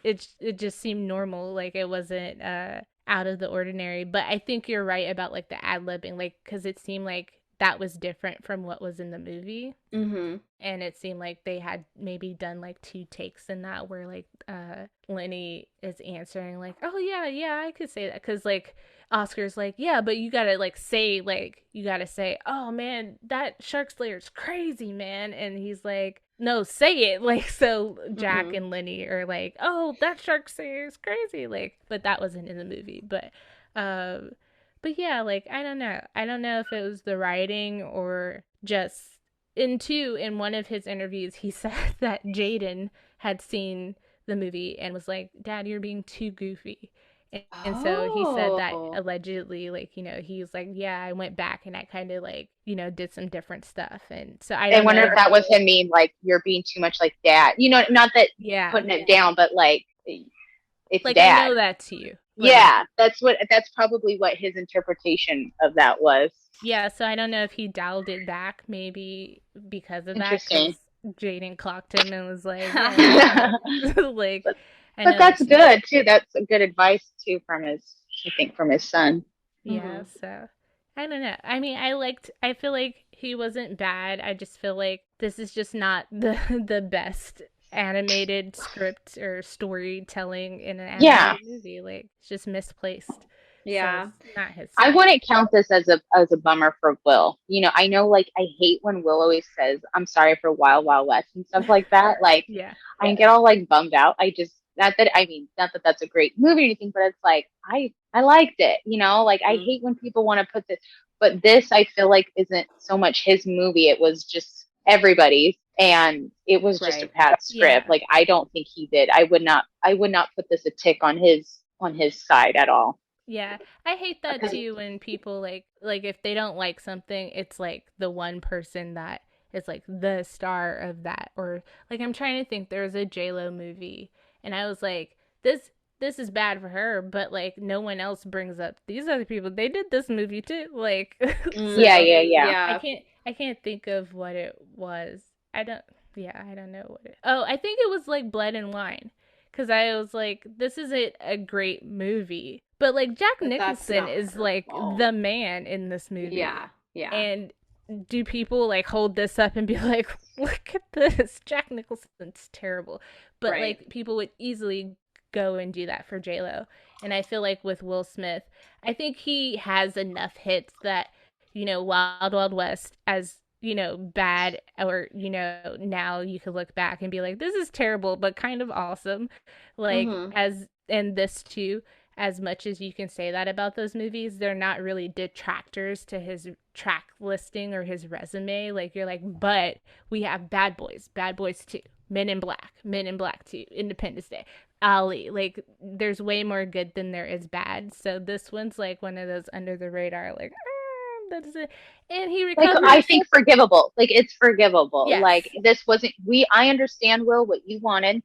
it just seemed normal. Like it wasn't out of the ordinary. But I think you're right about like the ad-libbing, like because it seemed like that was different from what was in the movie. And it seemed like they had maybe done like 2 takes in that where like Lenny is answering like, oh yeah I could say that, because like Oscar's like, yeah, but you gotta like say, like you gotta say, oh man, that shark slayer's crazy, man. And he's like, no, say it. Like, so Jack and Lenny are like, oh, that shark slayer's crazy, like, but that wasn't in the movie. But yeah, like I don't know if it was the writing or just in one of his interviews he said that Jaden had seen the movie and was like, Dad, you're being too goofy. And so he said that allegedly, like, you know, he was like, yeah, I went back and I kind of like, you know, did some different stuff. And so I
wonder if that was him mean like you're being too much like Dad. You know, not that putting it down, but like it's
like
Dad.
I know that to you.
Like, yeah, that's probably what his interpretation of that was.
Yeah, so I don't know if he dialed it back maybe because of that.
Interesting.
Jaden clocked him and was like, yeah. Like,
but that's good too. That's good advice too from his son.
Yeah, so I don't know. I mean, I feel like he wasn't bad. I just feel like this is just not the best animated script or storytelling in an animated movie. Like, it's just misplaced.
Yeah.
So it's not his
I wouldn't count this as a bummer for Will. You know, I know like I hate when Will always says, I'm sorry for Wild Wild West and stuff like that. Like I get all like bummed out. Not that that's a great movie or anything, but it's like I liked it, you know, like I hate when people want to put this, but this I feel like isn't so much his movie. It was just everybody's, and it was just a bad script. Like I don't think he did. I would not put this a tick on his side at all.
Yeah, I hate that too when people like if they don't like something, it's like the one person that is like the star of that. Or like I'm trying to think, there was a J-Lo movie and I was like, this is bad for her, but like no one else brings up these other people. They did this movie too. Like
yeah.
I can't think of what it was. I don't know what it. Oh, I think it was like Blood and Wine. Because I was like, this isn't a great movie. But, like, Jack Nicholson is, like, the man in this movie.
Yeah.
And do people, like, hold this up and be like, look at this? Jack Nicholson's terrible. But, like, people would easily go and do that for J-Lo. And I feel like with Will Smith, I think he has enough hits that, you know, Wild Wild West, as you know, bad, or, you know, now you could look back and be like, this is terrible, but kind of awesome. Like, and this too, as much as you can say that about those movies, they're not really detractors to his track listing or his resume. Like, you're like, but we have Bad Boys 2, Men in Black 2, Independence Day, Ali. Like, there's way more good than there is bad. So this one's like one of those under the radar, like, that's it. And he recovered.
Like, I think forgivable. Like, it's forgivable.
Yes.
Like, this wasn't, I understand, Will, what you wanted.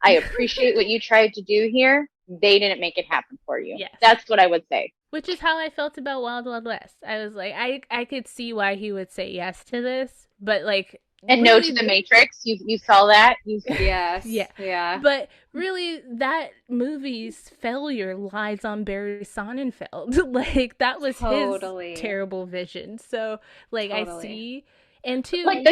I appreciate what you tried to do here. They didn't make it happen for you.
Yes.
That's what I would say.
Which is how I felt about Wild Wild West. I was like, I could see why he would say yes to this, but like,
and really, no to the Matrix. You saw that?
Yes.
Yeah. But really, that movie's failure lies on Barry Sonnenfeld. Like, that was his terrible vision. So, like, I see. And two,
like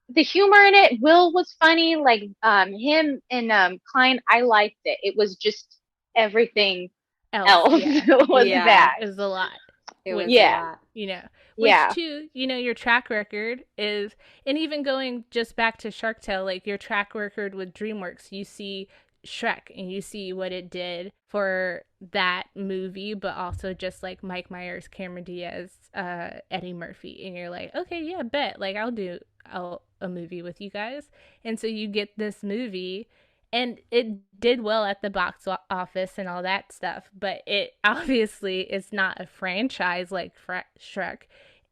the humor in it, Will was funny. Like, him and Klein, I liked it. It was just everything else was bad.
It was a lot.
It was a lot.
You know. Which, too, you know, your track record is, and even going just back to Sharktale, like, your track record with DreamWorks, you see Shrek and you see what it did for that movie, but also just like Mike Myers, Cameron Diaz, Eddie Murphy, and you're like, okay, yeah, bet, like I'll do a movie with you guys. And so you get this movie, and it did well at the box office and all that stuff, but it obviously is not a franchise like Shrek.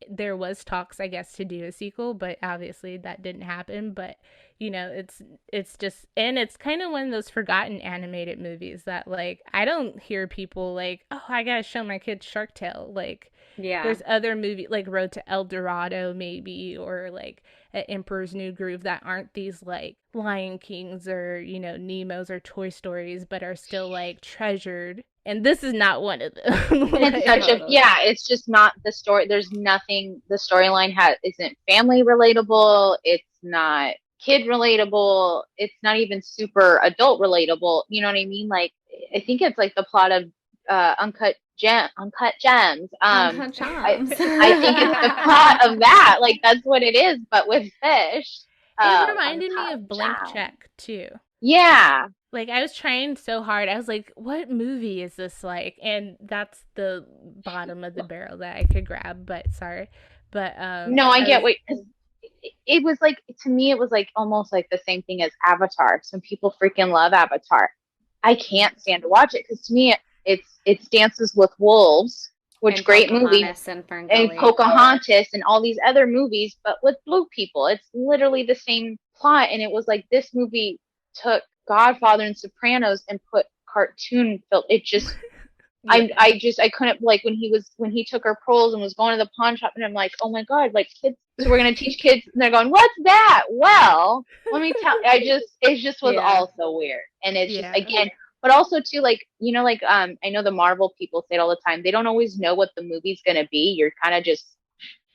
There was talks, I guess, to do a sequel, but obviously that didn't happen. But it's just, and it's kind of one of those forgotten animated movies that, like, I don't hear people like, oh, I gotta show my kids Sharktale. Like,
Yeah.
there's other movies like Road to El Dorado, maybe, or like Emperor's New Groove, that aren't these like Lion Kings or, Nemos or Toy Stories, but are still like treasured. And this is not one of them.
And it's such a, it's just not the story. There's nothing, the storyline isn't family relatable. It's not kid relatable. It's not even super adult relatable. You know what I mean? Like, I think it's like the plot of Uncut Gems.
Uncut Gems.
I think it's the plot of that. Like, that's what it is, but with fish.
It reminded me of Blank Check too.
Yeah.
Like, I was trying so hard. I was like, what movie is this like? And that's the bottom of the barrel that I could grab, but sorry. But
no, I get what, because it was like, to me, it was like almost like the same thing as Avatar. Some people freaking love Avatar. I can't stand to watch it because to me it's Dances with Wolves, which and great movie, and Pocahontas and all these other movies, but with blue people. It's literally the same plot, and it was like this movie took Godfather and Sopranos and put cartoon film. It just yeah. I couldn't, like, when he took our pearls and was going to the pawn shop, and I'm like, oh my God, like, kids, so we're gonna teach kids, and they're going, what's that? Well, let me tell. It just was all so weird, and it's just, again, but also too, like, like I know the Marvel people say it all the time. They don't always know what the movie's gonna be. You're kind of just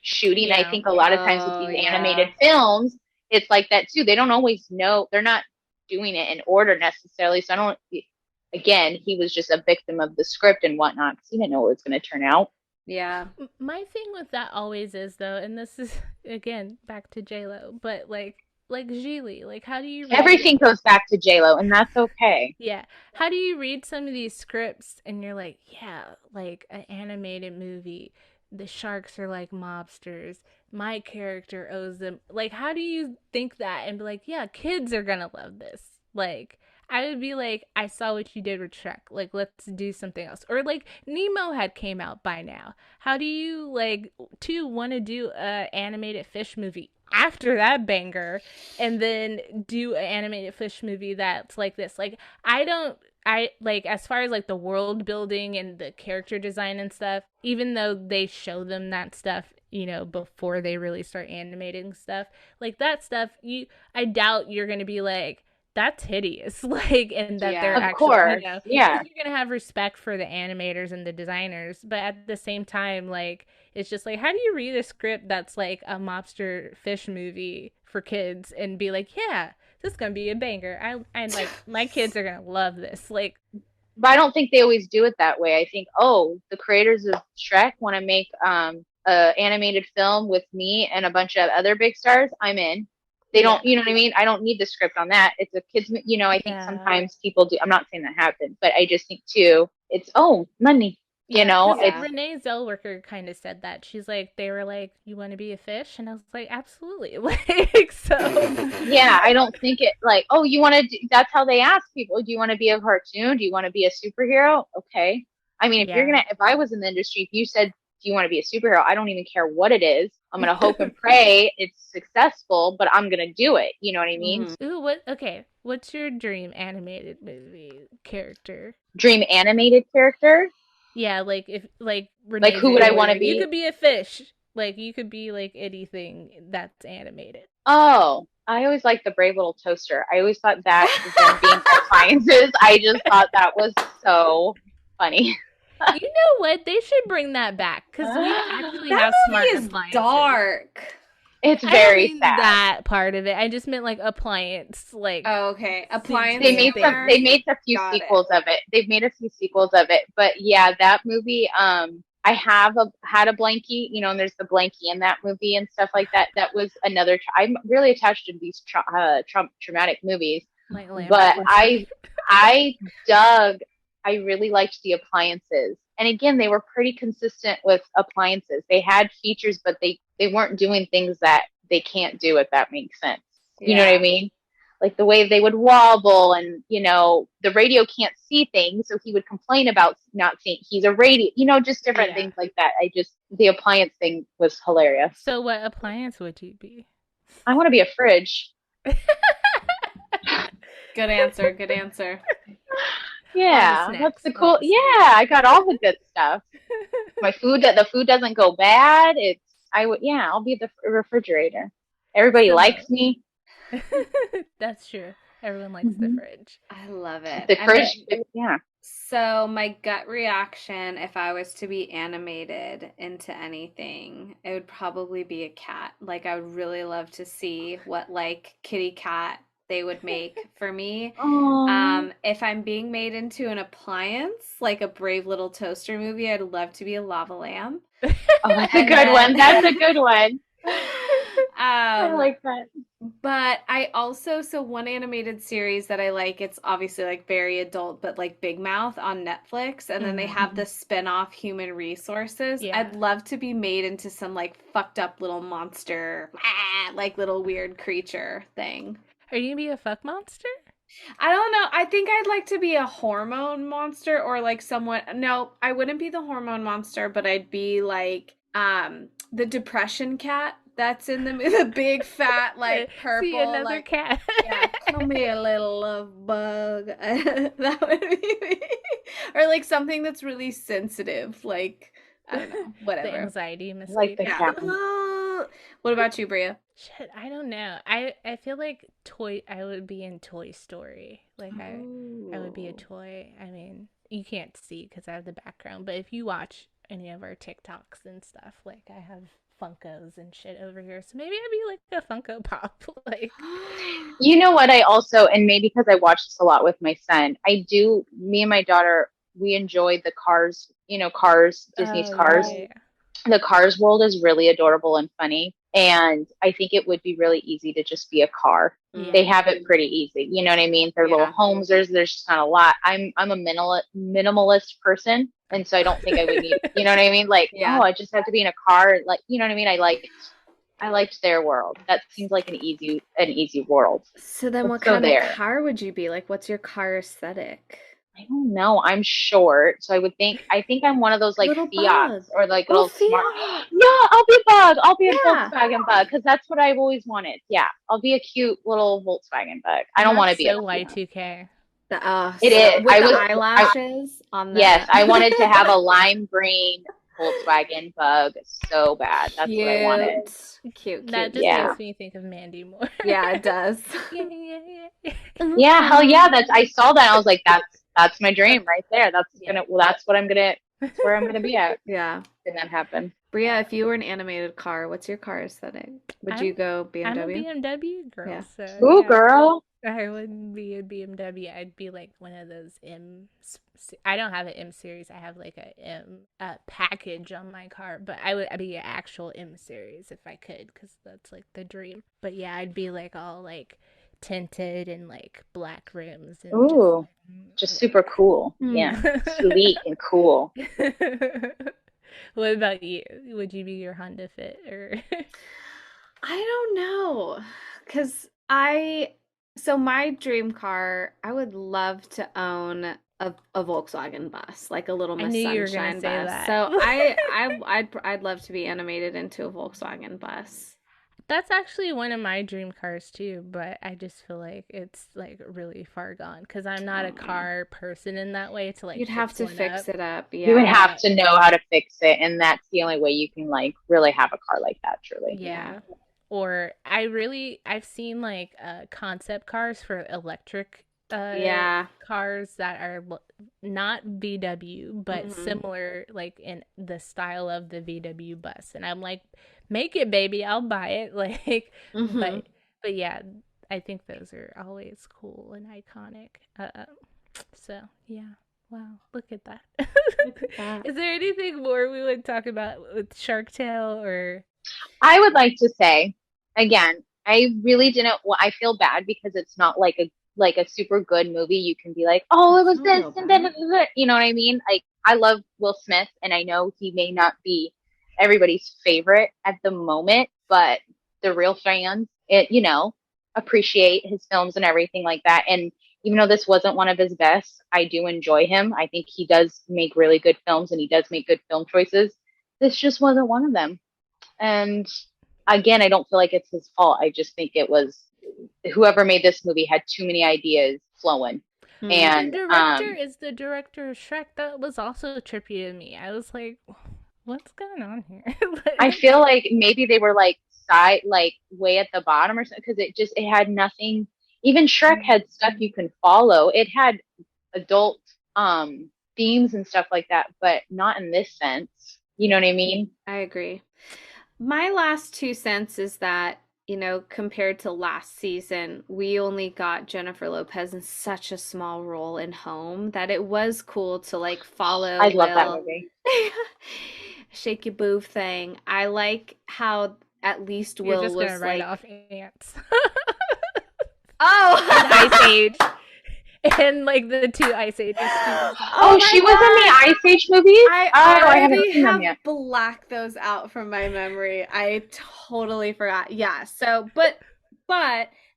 shooting. I think a lot of times with these animated films, it's like that too. They don't always know. They're not doing it in order necessarily. So I don't. Again, he was just a victim of the script and whatnot because he didn't know what it was going to turn out.
Yeah.
My thing with that always is, though, and this is again back to J-Lo, but like Gigli, like, how do you read
everything goes back to J-Lo, and that's okay.
Yeah. How do you read some of these scripts and you're like, yeah, like an animated movie, the sharks are like mobsters, my character owes them, like, how do you think that and be like, yeah, kids are gonna love this? Like, I would be like, I saw what you did with Shrek. Like, let's do something else. Or, like, Nemo had came out by now. How do you, like, want to do a animated fish movie after that banger and then do an animated fish movie that's like this? Like, I like, as far as, like, the world building and the character design and stuff, even though they show them that stuff, before they really start animating stuff, like, that stuff, I doubt you're going to be like, that's hideous, like, and that they're actually, you're gonna have respect for the animators and the designers, but at the same time, like, it's just like, how do you read a script that's like a mobster fish movie for kids and be like, yeah, this is gonna be a banger, I like, my kids are gonna love this, like.
But I don't think they always do it that way. I think, the creators of Shrek want to make a animated film with me and a bunch of other big stars, I'm in. They don't, you know what I mean? I don't need the script on that. It's a kid's, I think sometimes people do. I'm not saying that happens, but I just think too, it's, money, It's,
Renee Zellweger kind of said that. She's like, they were like, you want to be a fish? And I was like, absolutely. Like, so.
Yeah, I don't think it like, you want to, that's how they ask people. Do you want to be a cartoon? Do you want to be a superhero? Okay. I mean, if I was in the industry, if you said, do you want to be a superhero? I don't even care what it is. I'm going to hope and pray it's successful, but I'm going to do it. You know what I mean?
Ooh, what's your dream animated movie character?
Dream animated character?
Yeah, like, if, like,
Renee, like, who would I want to be?
You could be a fish. Like, you could be, like, anything that's animated.
Oh, I always liked the Brave Little Toaster. I always thought that them being appliances, I just thought that was so funny.
You know what? They should bring that back because we actually have smart appliances. That movie is
dark.
It's very sad.
That part of it. I just meant like appliance. Like,
oh, okay, appliance.
They made a few sequels of it. They've made a few sequels of it, but yeah, that movie. I had a blankie. And there's the blankie in that movie and stuff like that. That was another. I'm really attached to these traumatic movies. But I really liked the appliances. And again, they were pretty consistent with appliances. They had features, but they weren't doing things that they can't do, if that makes sense. You know what I mean? Like the way they would wobble, and, the radio can't see things. So he would complain about not seeing, he's a radio, just different things like that. The appliance thing was hilarious.
So what appliance would you be?
I want to be a fridge.
Good answer. Good answer.
Yeah, that's the cool. Yeah, I got all the good stuff. The food doesn't go bad. I'll be the refrigerator. Everybody likes me.
That's true. Everyone likes the fridge.
I love it.
The fridge, yeah.
So my gut reaction, if I was to be animated into anything, it would probably be a cat. Like, I would really love to see what, like, kitty cat they would make for me. If I'm being made into an appliance, like a Brave Little Toaster movie, I'd love to be a lava lamp.
Oh, that's a good one. That's a good one. I like that.
But I also, one animated series that I like, it's obviously like very adult, but like Big Mouth on Netflix, and then they have the spin-off Human Resources. Yeah. I'd love to be made into some like fucked up little monster, like little weird creature thing.
Are you gonna be a fuck monster?
I don't know. I think I'd like to be a hormone monster, or like no, I wouldn't be the hormone monster, but I'd be like the depression cat that's in the big fat like purple.
See another
like,
cat.
Yeah, come here, little love bug. That would be me. Or like something that's really sensitive, like I don't know, whatever.
The anxiety must
like the cat.
What about you, Bria?
Shit, I don't know. I feel like I would be in Toy Story. Like I would be a toy. I mean, you can't see because I have the background, but if you watch any of our TikToks and stuff, like I have Funkos and shit over here, so maybe I'd be like a Funko Pop. Like,
you know what? I also, and maybe because I watch this a lot with my son, me and my daughter, we enjoy the Cars. Cars, Disney's Cars. Yeah. The Cars world is really adorable and funny. And I think it would be really easy to just be a car. Yeah. They have it pretty easy. You know what I mean? Their little homes, there's just not a lot. I'm a minimalist person. And so I don't think I would need, you know what I mean? Like, I just have to be in a car. Like, you know what I mean? I liked their world. That seems like an easy world.
So then what kind of car would you be? Like, what's your car aesthetic?
I don't know. I'm short, so I think I'm one of those like little Fiats or like little smart. Yeah, I'll be a bug. I'll be a Volkswagen bug because that's what I've always wanted. Yeah, I'll be a cute little Volkswagen bug. I don't want to be
so Y2K.
It is.
With the eyelashes on the.
Yes, I wanted to have a lime green Volkswagen bug so bad. That's what I wanted.
Cute.
That just makes me think of Mandy more.
Yeah, it does.
Yeah, hell yeah. I saw that. And I was like, that's my dream right there. That's where I'm gonna be at.
Yeah.
Did that happen?
Bria, if you were an animated car, what's your car aesthetic? Would you go BMW?
I'm a BMW girl. Yeah. So,
ooh, girl.
I wouldn't be a BMW. I'd be like one of those I don't have an M series. I have like a M package on my car, but I'd be an actual M series if I could, because that's like the dream. But yeah, I'd be like all like tinted and like black rims. And
ooh, just super cool. Yeah, sweet and cool.
What about you? Would you be your Honda Fit or?
I don't know, because so my dream car, I would love to own a Volkswagen bus, like a little Miss Sunshine bus. That. So I'd love to be animated into a Volkswagen bus.
That's actually one of my dream cars too, but I just feel like it's like really far gone because I'm not a car person in that way to like.
You'd have to fix it up. Yeah.
You would have to know how to fix it, and that's the only way you can like really have a car like that. Truly.
Yeah. Or I've seen like concept cars for electric cars that are not VW but similar, like in the style of the VW bus, and I'm like, make it, baby, I'll buy it. Like, but yeah, I think those are always cool and iconic. So yeah, wow, look at that. Is there anything more we would talk about with Sharktale? Or
I would like to say, again, I really didn't. Well, I feel bad because it's not like like a super good movie, you can be like, oh, it was
So
this
real
and then,
bad.
you know what I mean? Like, I love Will Smith, and I know he may not be everybody's favorite at the moment, but the real fans, appreciate his films and everything like that. And even though this wasn't one of his best, I do enjoy him. I think he does make really good films and he does make good film choices. This just wasn't one of them. And again, I don't feel like it's his fault. I just think it was whoever made this movie had too many ideas flowing.
The
And
director is the director of Shrek. That was also trippy to me. I was like, what's going on here?
I feel like maybe they were like side, like way at the bottom or something, because it had nothing. Even Shrek had stuff you can follow. It had adult themes and stuff like that, but not in this sense. You know what I mean?
I agree. My last 2 cents is that, compared to last season, we only got Jennifer Lopez in such a small role in Home that it was cool to like follow
I love that
Will.
movie.
Shake your boob thing. I like how at least
You're
Will
just
was
gonna write
like,
off ants.
oh,
And Ice Age. And like the 2 Ice Ages.
Oh,
my
she was in the
God.
Ice Age movies?
I
I haven't
already
seen them
have
yet.
blacked those out from my memory. I totally forgot. Yeah. So, but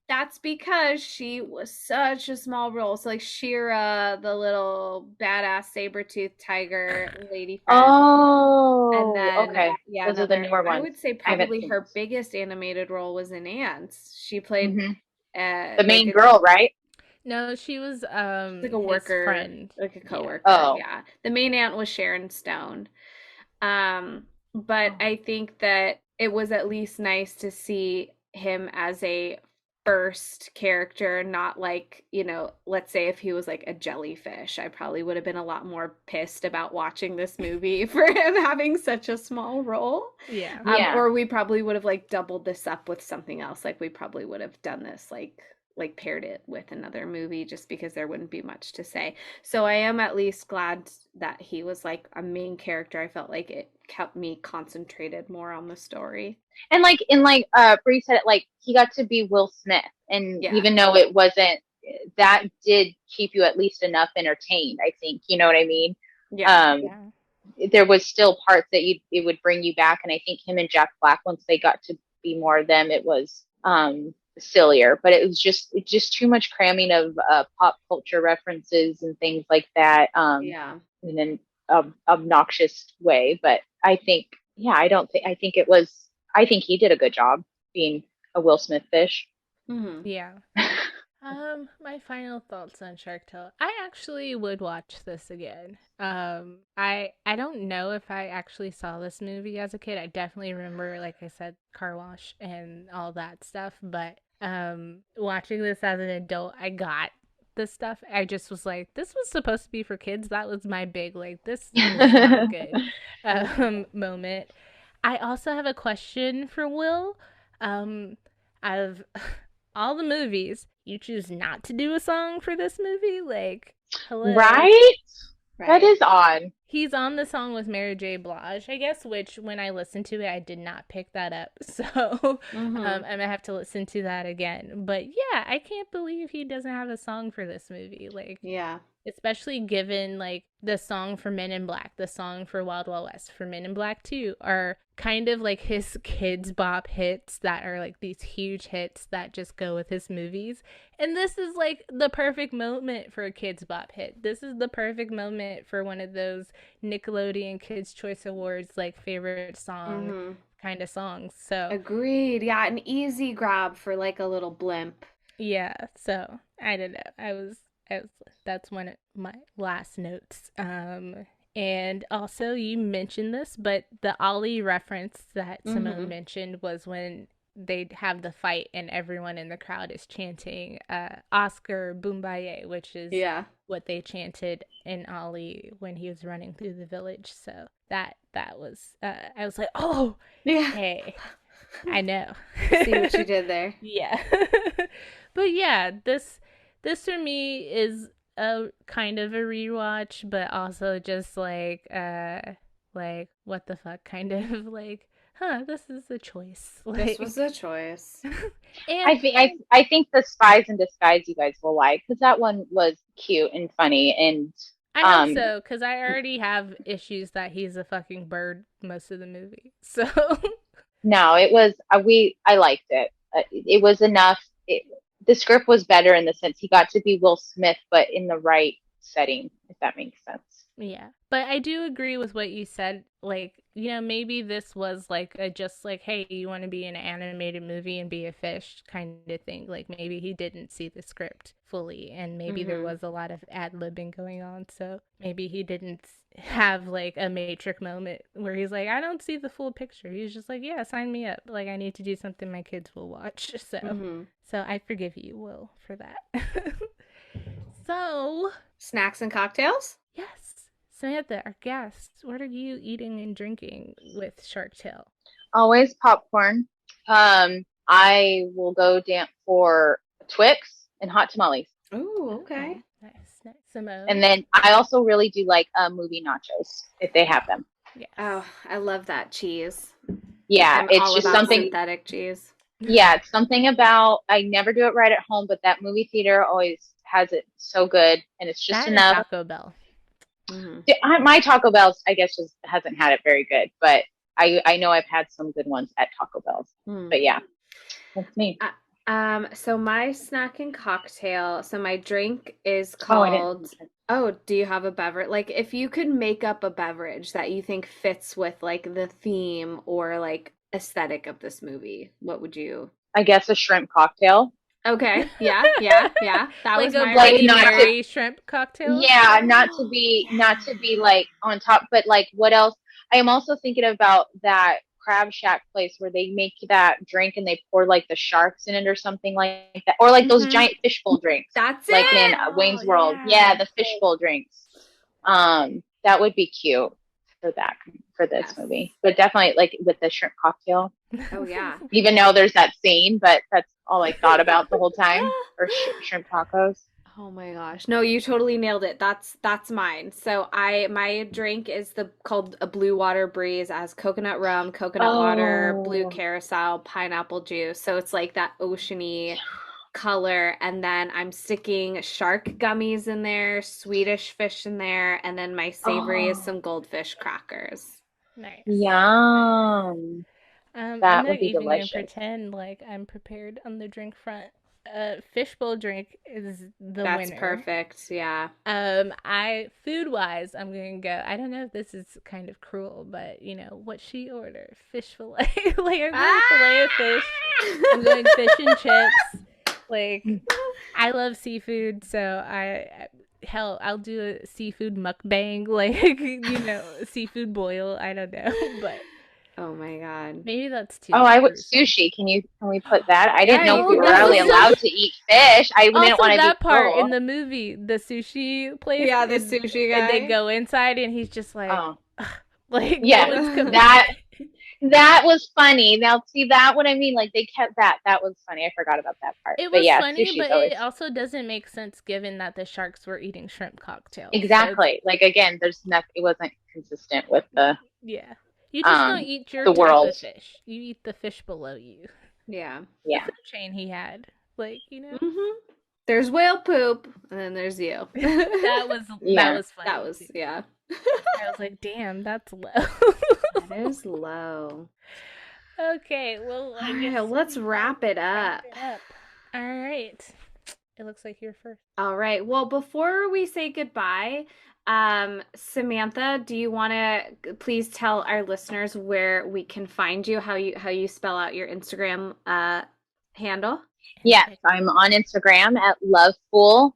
that's because she was such a small role. So like Shira, the little badass saber-toothed tiger lady friend. And
Oh,
then
okay.
yeah,
Those are the
another
newer
I
ones.
would say
I haven't
probably
seen
her
those.
biggest animated role was in Ants. She played
The
like
main girl, right?
No, she was
like a
his
worker,
friend.
like a
Yeah.
coworker.
Oh.
Yeah. The main aunt was Sharon Stone. But I think that it was at least nice to see him as a first character, not like, let's say if he was like a jellyfish, I probably would have been a lot more pissed about watching this movie for him having such a small role.
Yeah.
Yeah.
Or we probably would have like doubled this up with something else. Like we probably would have done this like paired it with another movie just because there wouldn't be much to say. So I am at least glad that he was like a main character. I felt like it kept me concentrated more on the story.
And Bree said it, like he got to be Will Smith, and
Yeah.
even though it wasn't, that did keep you at least enough entertained. I think you know what I mean.
Yeah.
There was still parts that it would bring you back, and I think him and Jack Black, once they got to be more of them, it was sillier. But it was just too much cramming of pop culture references and things like that.
Yeah.
In an obnoxious way. But I think, yeah, I think it was. I think he did a good job being a Will Smith fish.
Mm-hmm.
Yeah. My final thoughts on Sharktale. I actually would watch this again. I don't know if I actually saw this movie as a kid. I definitely remember, like I said, Car Wash and all that stuff, but watching this as an adult, I got this stuff. I just was like, this was supposed to be for kids. That was my big like this is not good moment. I also have a question for Will. Out of all the movies, you choose not to do a song for this movie? Like, hello.
Right? That is odd.
He's on the song with Mary J. Blige, I guess, which when I listened to it, I did not pick that up. So I'm going to have to listen to that again. But yeah, I can't believe he doesn't have a song for this movie. Like,
Yeah.
especially given like the song for Men in Black, the song for Wild Wild West, for Men in Black 2 are kind of like his kids bop hits that are like these huge hits that just go with his movies. And this is like the perfect moment for a kids bop hit. This is the perfect moment for one of those Nickelodeon Kids Choice Awards like favorite song kind of songs. So
agreed. Yeah, an easy grab for like a little blimp.
yeah, so I don't know. That's one of my last notes. And also you mentioned this, but the Ollie reference that Simone mentioned was when they'd have the fight and everyone in the crowd is chanting Oscar Boombaye, which is what they chanted in Ollie when he was running through the village. So that was I was like, oh yeah, hey, I know.
See what you did there.
Yeah. But yeah, this for me is a kind of a rewatch, but also just like what the fuck kind of like this is a choice.
This was a choice.
And
I think the Spies in Disguise you guys will like, because that one was cute and funny, and
I hope so, because I already have issues that he's a fucking bird most of the movie. So
no, it was I liked it. It was enough. The script was better in the sense he got to be Will Smith, but in the right setting, if that makes sense.
yeah, but I do agree with what you said. Like, maybe this was like a just like, hey, you want to be in an animated movie and be a fish kind of thing. Like, maybe he didn't see the script fully, and maybe there was a lot of ad-libbing going on, so maybe he didn't have like a Matrix moment where he's like, I don't see the full picture. He's just like, yeah, sign me up. Like, I need to do something my kids will watch. So I forgive you, Will, for that. So,
Snacks and cocktails?
yes. Samantha, our guest, what are you eating and drinking with Sharktale?
Always popcorn. I will go for Twix and hot tamales.
Oh, okay.
Nice. Simone.
And then I also really do like movie nachos if they have them.
Yes.
Oh, I love that cheese.
Yeah,
I'm
it's
all
just
about
something.
synthetic cheese.
Yeah, it's something about, I never do it right at home, but that movie theater always has it so good, and it's just
that
enough.
And Taco Bell.
My Taco Bell's, I guess, just hasn't had it very good, but I know I've had some good ones at Taco Bell's. But yeah, that's me.
So my snack and cocktail. So my drink is called. Oh, do you have a beverage? Like, if you could make up a beverage that you think fits with like the theme or like aesthetic of this movie, what would you?
I guess a shrimp cocktail.
Okay. Yeah. That
like
was
a
my
Bloody Mary shrimp cocktail.
Yeah, not to be like on top, but like what else? I am also thinking about that Crab Shack place where they make that drink and they pour like the sharks in it or something like that, or like those giant fishbowl drinks.
That's
like
it.
in Wayne's World. Yeah, the fishbowl drinks. That would be cute for this movie, but definitely like with the shrimp cocktail.
Oh yeah.
Even though there's that scene, but that's all I thought about the whole time. Or shrimp tacos.
Oh my gosh. No, you totally nailed it. That's mine. So my drink is called a Blue Water Breeze. It has coconut rum, coconut water, blue carousel, pineapple juice. So it's like that oceany color, and then I'm sticking shark gummies in there, Swedish fish in there, and then my savory is some goldfish crackers.
Nice.
Yum.
That would be delicious. I'm not even gonna pretend like I'm prepared on the drink front. Fishbowl drink is the winner.
That's perfect. Yeah.
Food wise, I'm gonna go. I don't know if this is kind of cruel, but what she ordered: fish fillet. Like I'm going fillet of fish. I'm going fish and chips. Like I love seafood, so I'll do a seafood mukbang, like seafood boil. I don't know, but.
Oh my god.
Maybe that's too.
Oh, I would sushi. Can we put that? I didn't know we were really allowed to eat fish. I didn't want to be
that part
cool.
in the movie, the sushi place.
Yeah, the sushi guy.
And they go inside, and he's just like, like
that was funny. Now see that what I mean? Like they kept that. That was funny. I forgot about that part.
It was funny, but it also doesn't make sense given that the sharks were eating shrimp cocktails.
Exactly. So like again, there's nothing. It wasn't consistent with the.
Yeah. You just don't eat your
the world.
Of fish. You eat the fish below you.
Yeah.
Yeah.
The food chain he had. Like,
There's whale poop, and then there's you.
That was funny.
That was I
was like, damn, that's low.
That is low.
Okay, well,
let's wrap it up.
All right. It looks like you're first.
All right. Well, before we say goodbye, Samantha, do you want to please tell our listeners where we can find you, how you spell out your Instagram handle?
Yes, I'm on Instagram at lovefool.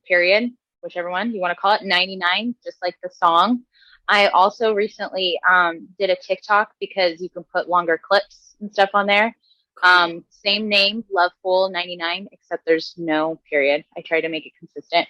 Period, whichever one you want to call it, 99, just like the song. I also recently did a TikTok because you can put longer clips and stuff on there. Same name, lovefool99, except there's no period. I try to make it consistent.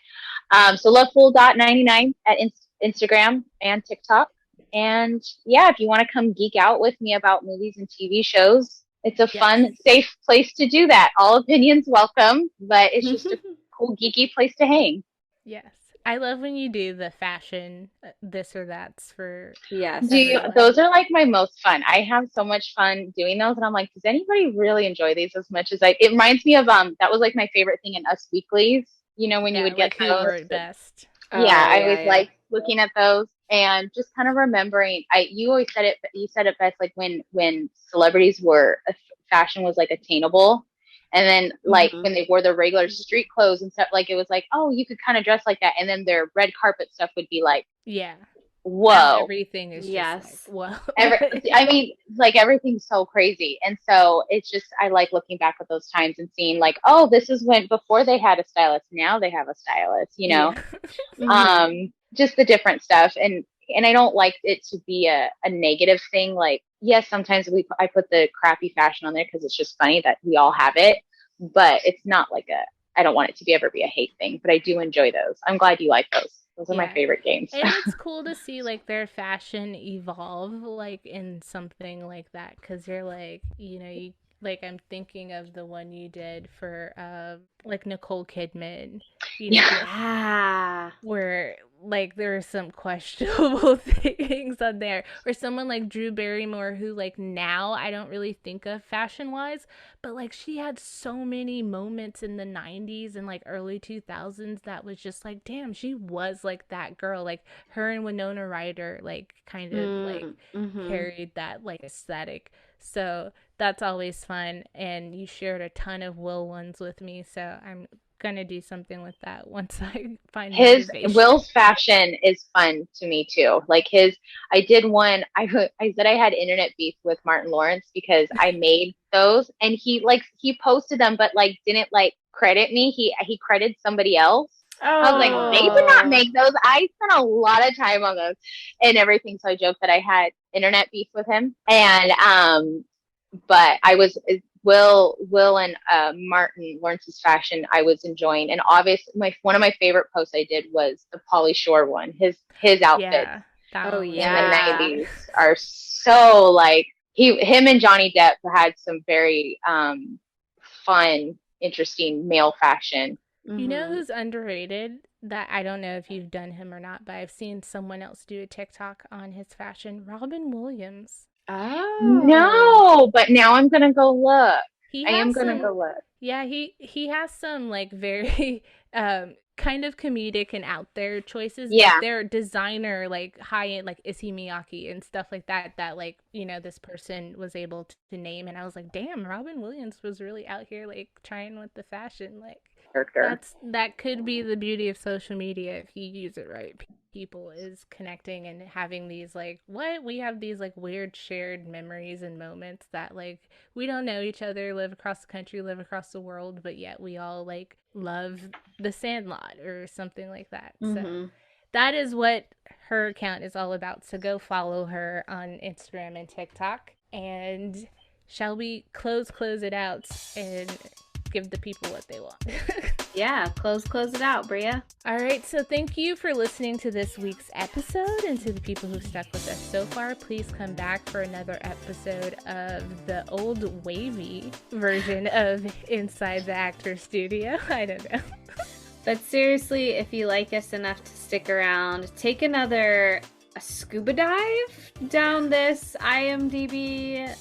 So lovefool.99 at Instagram and TikTok. And yeah, if you want to come geek out with me about movies and TV shows, it's a fun, safe place to do that. All opinions welcome, but it's just a cool, geeky place to hang.
Yes. I love when you do the fashion this or that's for
Yes.
everyone.
Those are like my most fun. I have so much fun doing those, and I'm like, does anybody really enjoy these as much as I? It reminds me of that was like my favorite thing in Us Weeklies. You know, when you
Yeah,
would get
like who
those.
wore it best.
Yeah,
Oh,
I
yeah,
always
yeah.
like looking at those and just kind of remembering. You always said it. You said it best, like when celebrities were fashion was like attainable, and then like
Mhm.
when they wore their regular street clothes and stuff, like it was like, oh, you could kind of dress like that, and then their red carpet stuff would be like,
Yeah. Now
whoa.
everything is just like,
Yes.
whoa.
I mean, like everything's so crazy. And so it's just, I like looking back at those times and seeing like, oh, this is when, before they had a stylist, now they have a stylist, you know?
Yeah.
Mhm.
Just the different stuff. And I don't like it to be a negative thing. Like, yes, sometimes I put the crappy fashion on there because it's just funny that we all have it, but it's not like I don't want it to ever be a hate thing, but I do enjoy those. I'm glad you like those. Those are my
Yeah.
favorite games.
And it's cool to see like their fashion evolve like in something like that because you're like, you like I'm thinking of the one you did for like Nicole Kidman,
Yeah.
Yeah.
where like there are some questionable things on there, or someone like Drew Barrymore who like now I don't really think of fashion wise, but like she had so many moments in the 90s and like early 2000s that was just like, damn, she was like that girl. Like her and Winona Ryder like kind of like
Mhm.
carried that like aesthetic. So that's always fun, and you shared a ton of Will ones with me, so I'm gonna do something with that once I find motivation.
Will's fashion is fun to me too. Like I did one. I said I had internet beef with Martin Lawrence because I made those, and he posted them, but like didn't like credit me. He credited somebody else. I was like, they did not
Oh.
make those. I spent a lot of time on those and everything. So I joked that I had internet beef with him, and but I was Will and Martin Lawrence's fashion I was enjoying, and obviously one of my favorite posts I did was the Pauly Shore one. His outfits
Yeah, that
Oh,
one was
in the
really
yeah.
cool.
90s are so like him and Johnny Depp had some very fun, interesting male fashion.
You know
Mhm.
who's underrated? That I don't know if you've done him or not, but I've seen someone else do a TikTok on his fashion. Robin Williams.
Oh.
No, but now I'm gonna go look.
He
I am
has
gonna
some,
go look.
yeah, he has some like very kind of comedic and out there choices, but
Yeah.
they're designer like high end like Issey Miyake and stuff like that like, this person was able to name, and I was like, damn, Robin Williams was really out here like trying with the fashion. Like
Character.
that could be the beauty of social media if you use it right. People is connecting and having these like what we have these like weird shared memories and moments that like we don't know each other, live across the country, live across the world, but yet we all like love the Sandlot or something like that. So
Mhm.
that is what her account is all about. So go follow her on Instagram and TikTok. And shall we close it out and give the people what they want?
Yeah, close it out, Bria.
All right, so thank you for listening to this week's episode, and to the people who stuck with us so far, please come back for another episode of the old wavy version of Inside the Actor Studio. I don't know.
But seriously, if you like us enough to stick around, take a scuba dive down this IMDb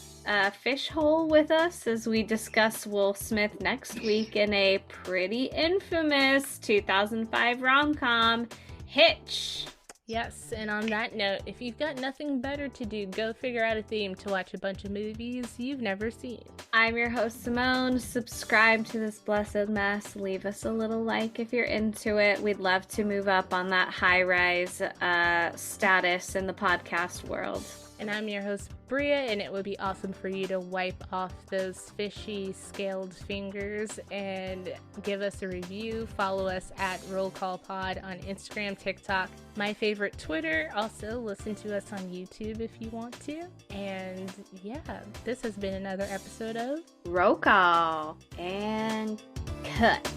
fish hole with us as we discuss Will Smith next week in a pretty infamous 2005 rom-com, Hitch.
Yes, and on that note, if you've got nothing better to do, go figure out a theme to watch a bunch of movies you've never seen.
I'm your host, Simone. Subscribe to this blessed mess. Leave us a little like if you're into it. We'd love to move up on that high-rise status in the podcast world.
And I'm your host, Bria, and it would be awesome for you to wipe off those fishy, scaled fingers and give us a review. Follow us at Roll Call Pod on Instagram, TikTok, my favorite Twitter. Also, listen to us on YouTube if you want to. And yeah, this has been another episode of
Roll call and cut.